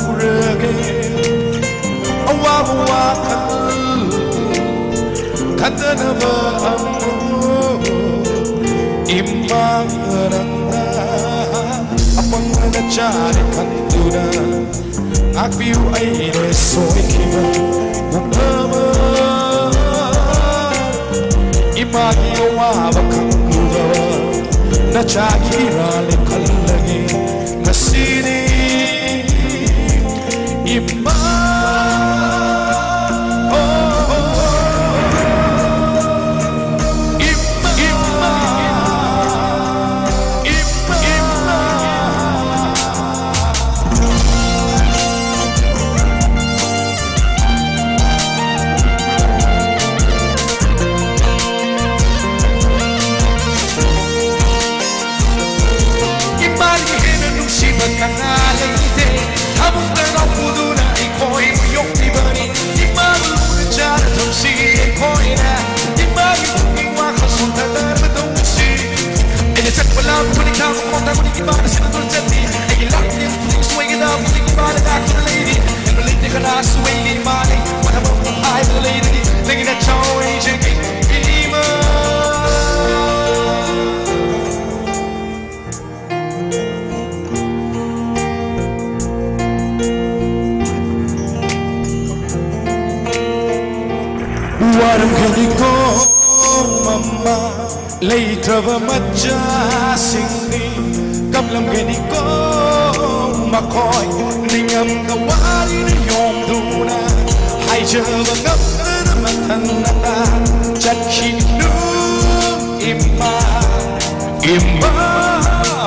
S6: urage awawa kadana ba amu imangaranga apang nachari kanduna akbiu aire soikiba umama imagi awawa kanguda Nachakira le kalagi masini imma Leitava macha singni kaplam geniko makoy ningam kawali na yom duna hai java ngapna matanata chakhi nu imma imma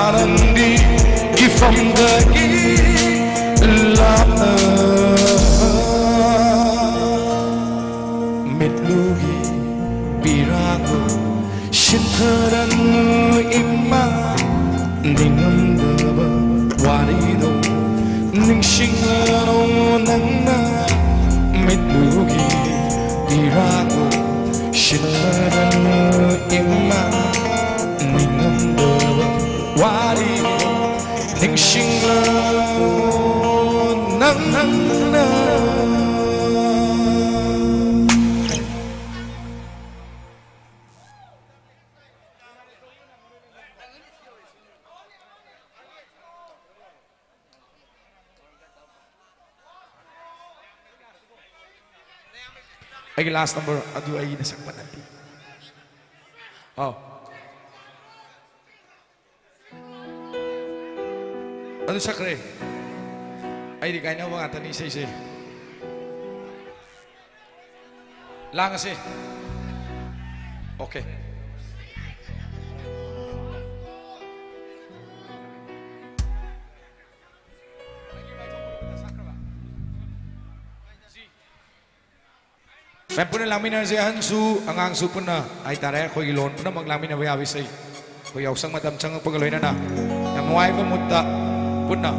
S6: arandi ifam dagi lama mitlugi pirago Shintaranu imma ningam daba warido ningshinglano nangna mitlugi pirago Shintaranu imma ningam daba warido ningshinglano nangna Ay last number adu ay nasakpan natin. Oh. Adu sakre. Ay di kaya na mga tani say. Lang kasi. Okay. Pen puna lamin na siya hansu, ang angsu puna ay tare ko ilon puna maglamin na bayawi say. Ko yaw sang matamchang pagaloy na. Namuhay pa mutta puna.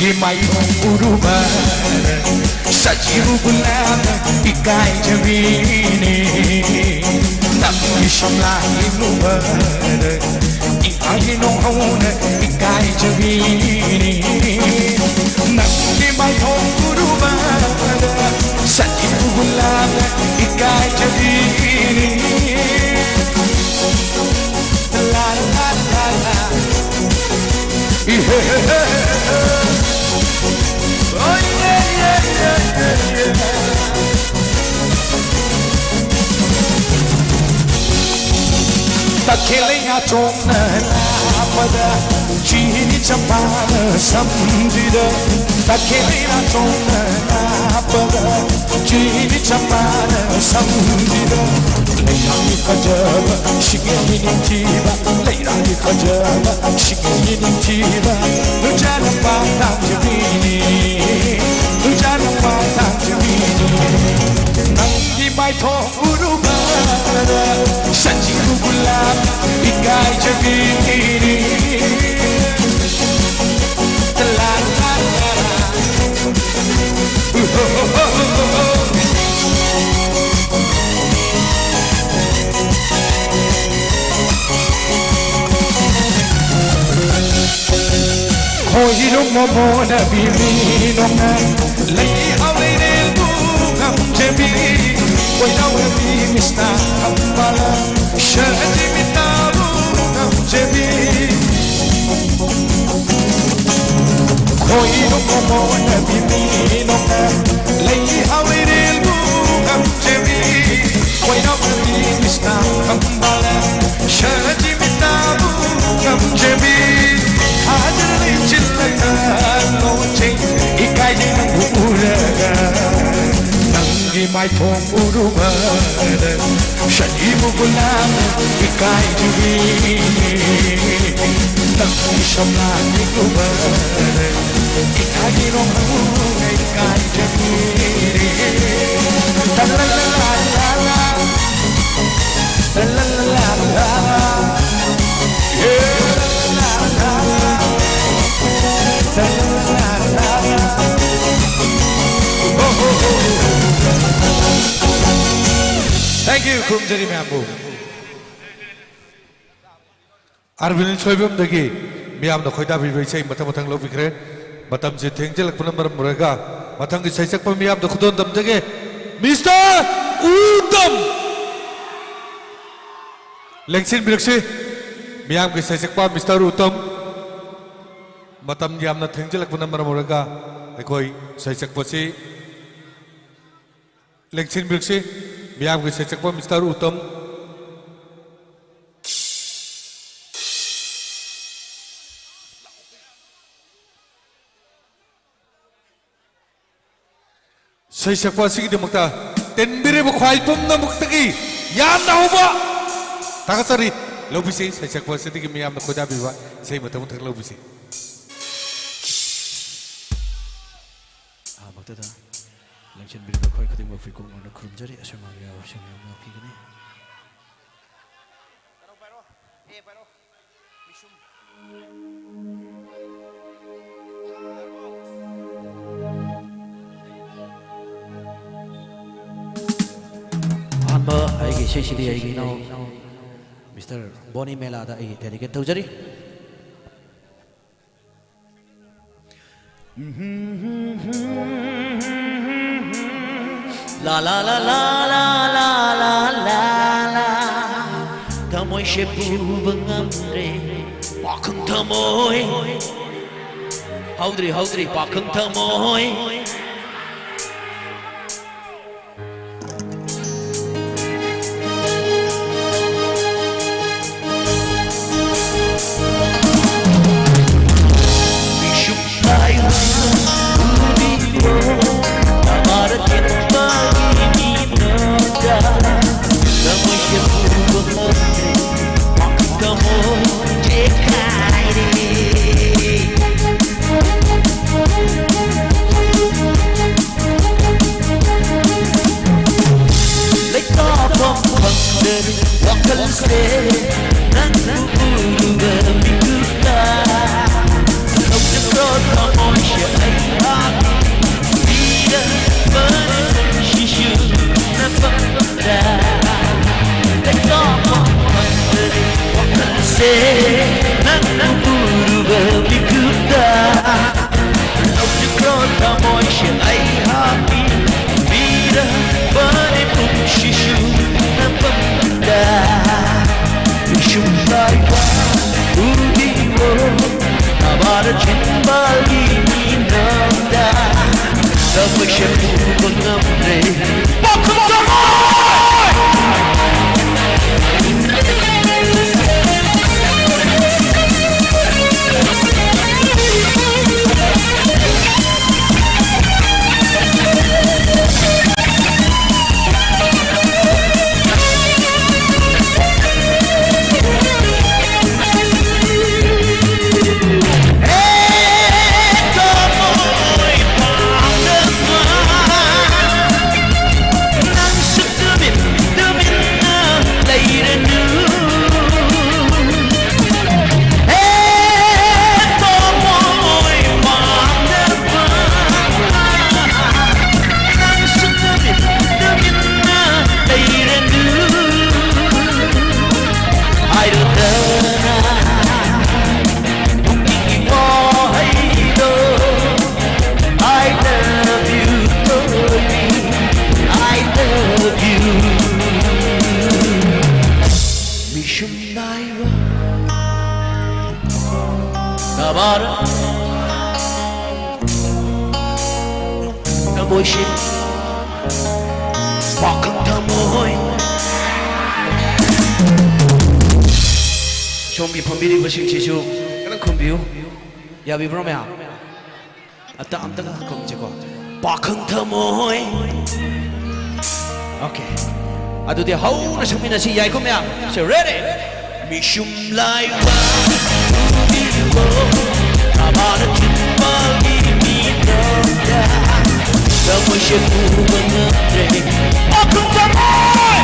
S7: nanggi mai uruba sajibu bulan ikai jabini nanggi shamla inuba ikai nong hauna ikai jabini nanggi mai uruba sajibu bulan ikai jabini la la la la oh yeah yeah yeah ta khelenga chomna pada chini champana samjida ta khelenga chomna pada chini champana samjida leilani khajaba shigini nintiba leilani khajaba shigini nintiba nujana pata jabini nujana pata jabini nanggi mai tho uruba sajibu bulan ikai jabini la la la la Hoi mo na bibi no na lay away del bu ngam jebi koi na bi misna ambala shadi mitabu ngam jebi hoi mo na bibi no na lay away del bu ngam jebi koi na bi misna ambala shadi mitabu ngam jebi Hadir chillaka loche ikai nang uraga nanggi mai thong uruba shadibu bulan ikai jubi nanggi shamla nikuba ikai nong ikai jubi la la la la la la la la yeah
S2: Thank you, Kumjari Mambu. Arvin Choibum Dagi, Miam the Koida Vivi, Matamatang Lovicre, Matam Jiting, Punamar Murega, Matang is Sasak Miam the Kudondam Dagi, Mr. Udam Lengsin Brixi, Miam is Sasak Mr. Utam, Matam Yam the Tingle Punamar Murega, Ekoi, Sasak Posi, Lengsin Brixi. Miam ke secakpa Mr. Uttam secakpa sigi demakta tenbire bukhai pumna muktagi yam na hoba takasari lobisi secakpa sigi miam na khoda biwa sei matam thak lobisi
S8: maktada Langsung beri bakal keting berfikir mana kerum jari asal magia asal yang mapi gini. Hamba, aiki sesi dia aiki nau, Mr. Bonnie Mela ada aiki dedicate tahu jari. La la la la la la la la la Tamoy shepu bengamre Pakang tamoy Haudri pakang tamoy Bishop tayo Amara kita Kamu siapa pengerti, kamu jekai Leka pembangun wakal se, nanti bulu berminggu tak. Kau moisha ai happy vida bani shishu na panda le tomo mandari wakase nan guru babi kuda love the crowd moisha ai happy vida bani shishu na panda shumbai wa ubi wo abara chimbali nanda love shabu konamre Yabi bromya ata amta ka kom cheko pakhang thamoi okay adu de hau na samina si yai kom ya so ready mishum lai wa ubi wo amara chimbali mi da samo shepu banatre pakhang thamoi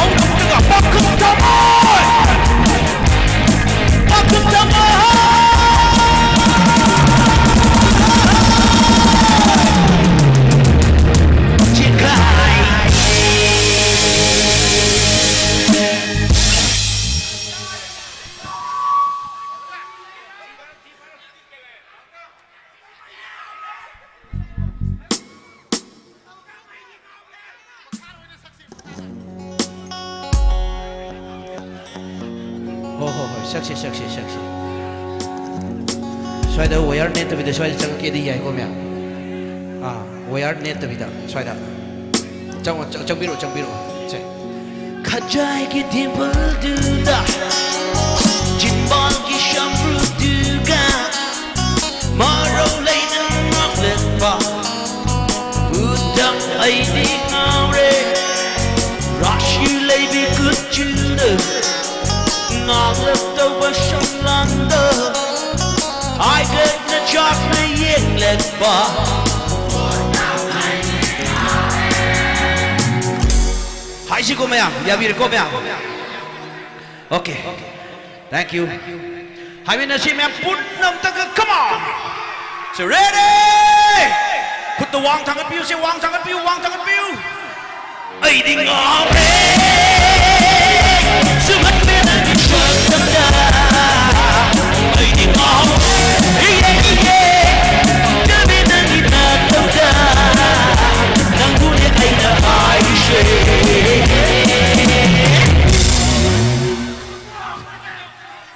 S8: au na pakhang thamoi Saksi. Soalnya wire net tapi dah soalnya jangan kiri ya kau mia. Wire net tapi dah soalnya. Jangan biru. Cek. Kajai ki dimple duda, jimbal ki shampoo duga, maro lain rock lepa, udang aidi ngare, rush you lady good children. Ngon left over Shamlanda I get the chocolate ying let bar Hai si ko maya yabi ko maya Okay Thank you Hai min si maya put nam ta come on So ready Put the wang tang at piu si wang tang at piu Ai ding ngong Sumat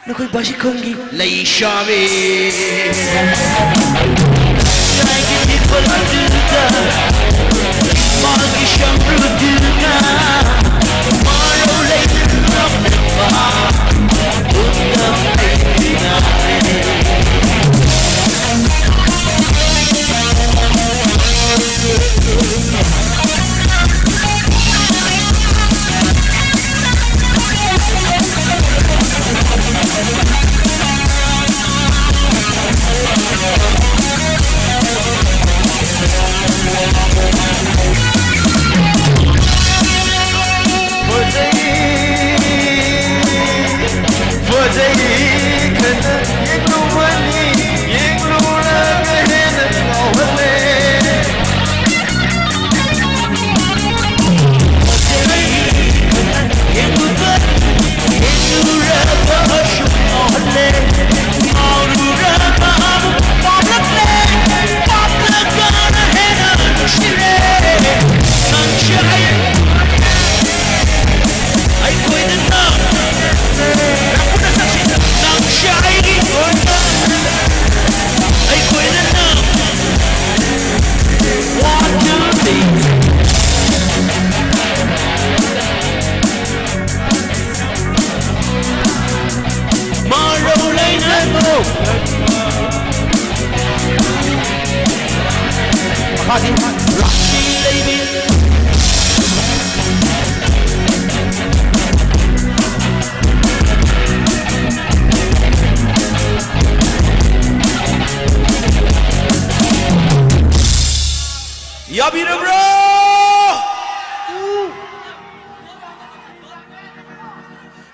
S8: nó khơi bá không ghi lấy xa về ai cái gì vẫn đưa ta mà cái sáng rồi đưa ta mà đâu lấy nó và bước tâm đi For days party. Rashi lady. Yabira bro.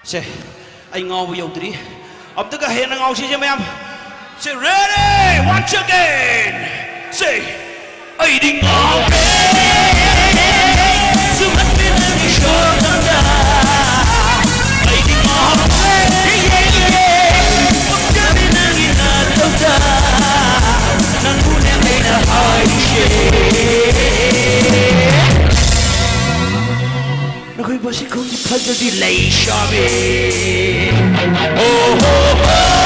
S8: Say, I ngau bu yaudri. Ab taka hen ngau si je mayam. Say ready once again. Say, I ding ngau. Sumat bin ni shotanda. I ding ngau. Sumat bin ni natota. Nangune ay na haishe. Nakoy basi kong ipagdadi lay shabi. Oh, oh, oh.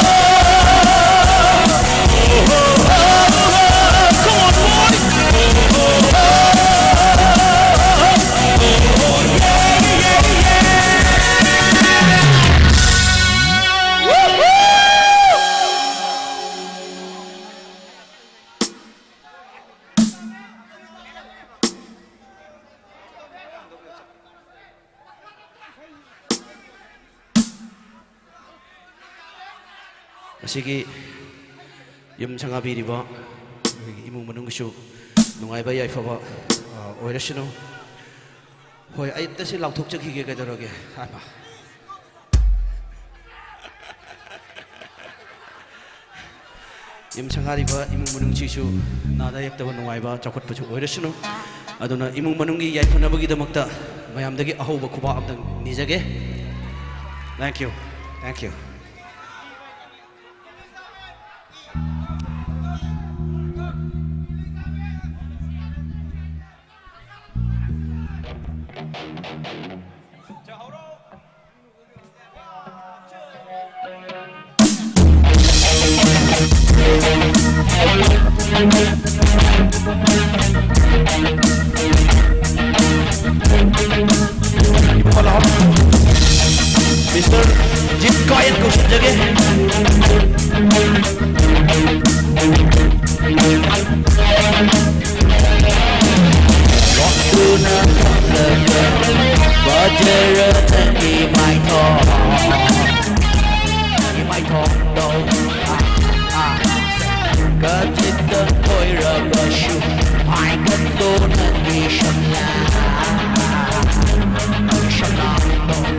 S8: Sige, yung sangabiriba, imong manungso, nungay ba yay faba, oirasino. Hoy, ay tasi lautok chak hige kadoroge, apa? Yung sangabiriba, imong manungsiso, nada yak tawa nungay ba, chakot pa chuk oirasino. Aduna imong manungi yay fanabagi damakta, mayam dagi aho ba kuba abdang nizage. Thank you, thank you. Mr. Jim Coyen ko sa jage. Waktu nak lepas bajaran di my talk, di my talk dong. Kajita koi rabashu, I got to nagi shamla, shamla dong.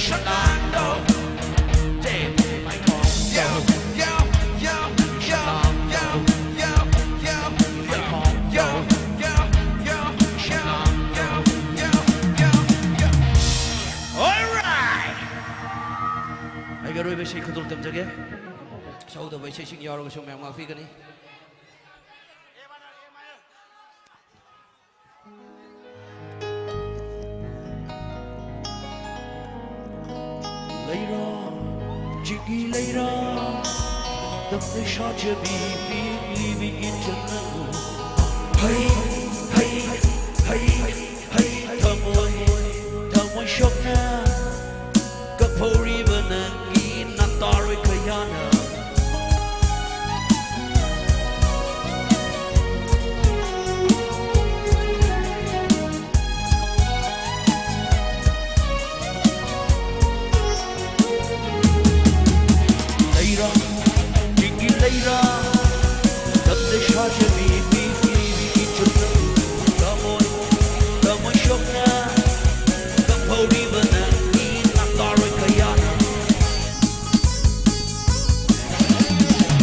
S8: Shalando, damn, my home, yo, yo, yo, yo, yo, yo, yo, my home, yo, yo, yo, yo, yo, yo, yo, yo. All right. I got to say, could them together. So the way saying you're also my mouth figure. Later, Jiggy later, the fish are to be leaving into the hey, hey, hey, hey, come on, shock now. Kapori banangi, Natari Kayana. Later, but the shot of me, to come on, shock now. Come on, even in Natari Kayana.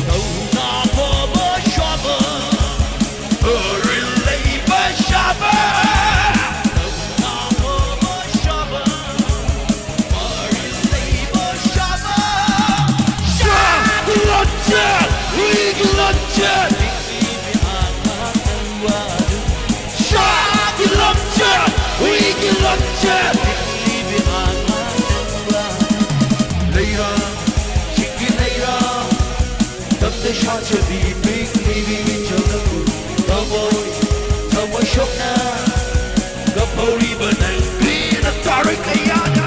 S8: No, not Baba Shabba, hurry, labor Shabba. No, not Baba Shabba, hurry, labor Shabba. Shabba, we love you. Shot, we love you. We love you. Later, chicken later. The shot to be big, baby, with your love. Come on, shock now. The body, but then green, a dark Kayana.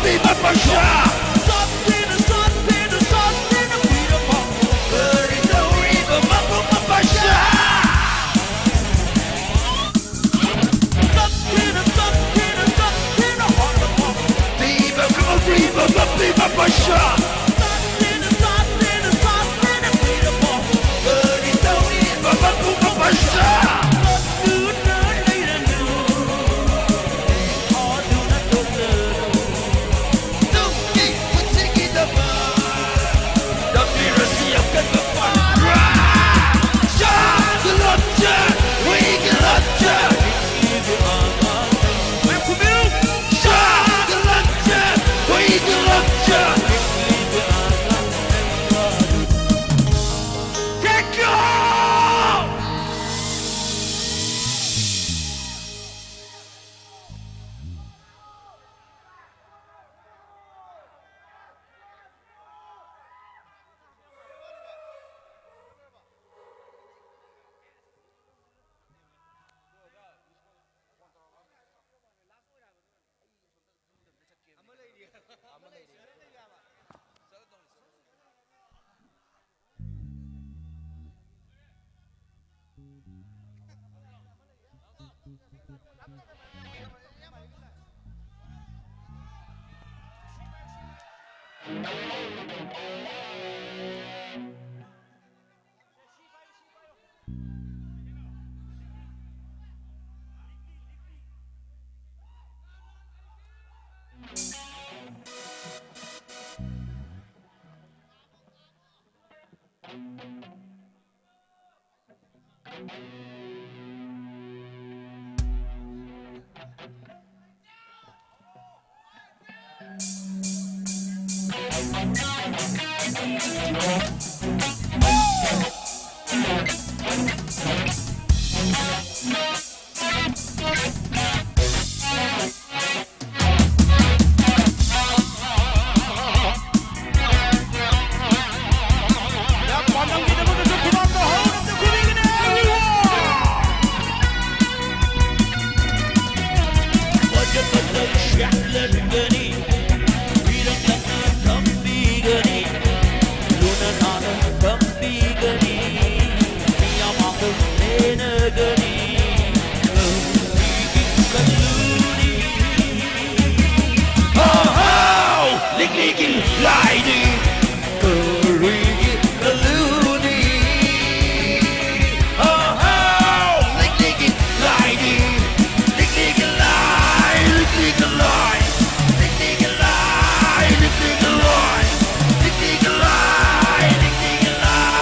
S8: Viva Pasha! Viva Pasha! nagani kaluni oh ligligin laini kaluni kaluni oh ligligin laini ligligin lai ligligin lai ligligin lai ligligin lai ligligin lai ligligin lai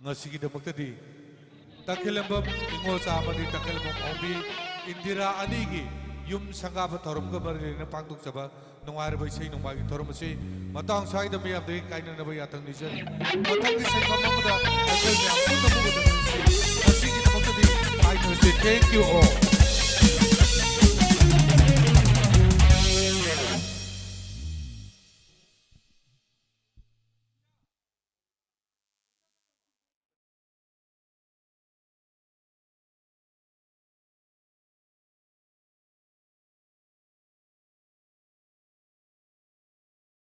S2: ngasigidamaktadi takhilambam ingol samadi takhilambam obi indira anigi yum sangaba thorum ga marina pangtuk chaba nungar bai sei nungba gi thorum se matang sai da me abde kaina na bai atang ni jari matang gi sei pamam da takhil me apun da mu da ngasigidamaktadi I know say thank you all.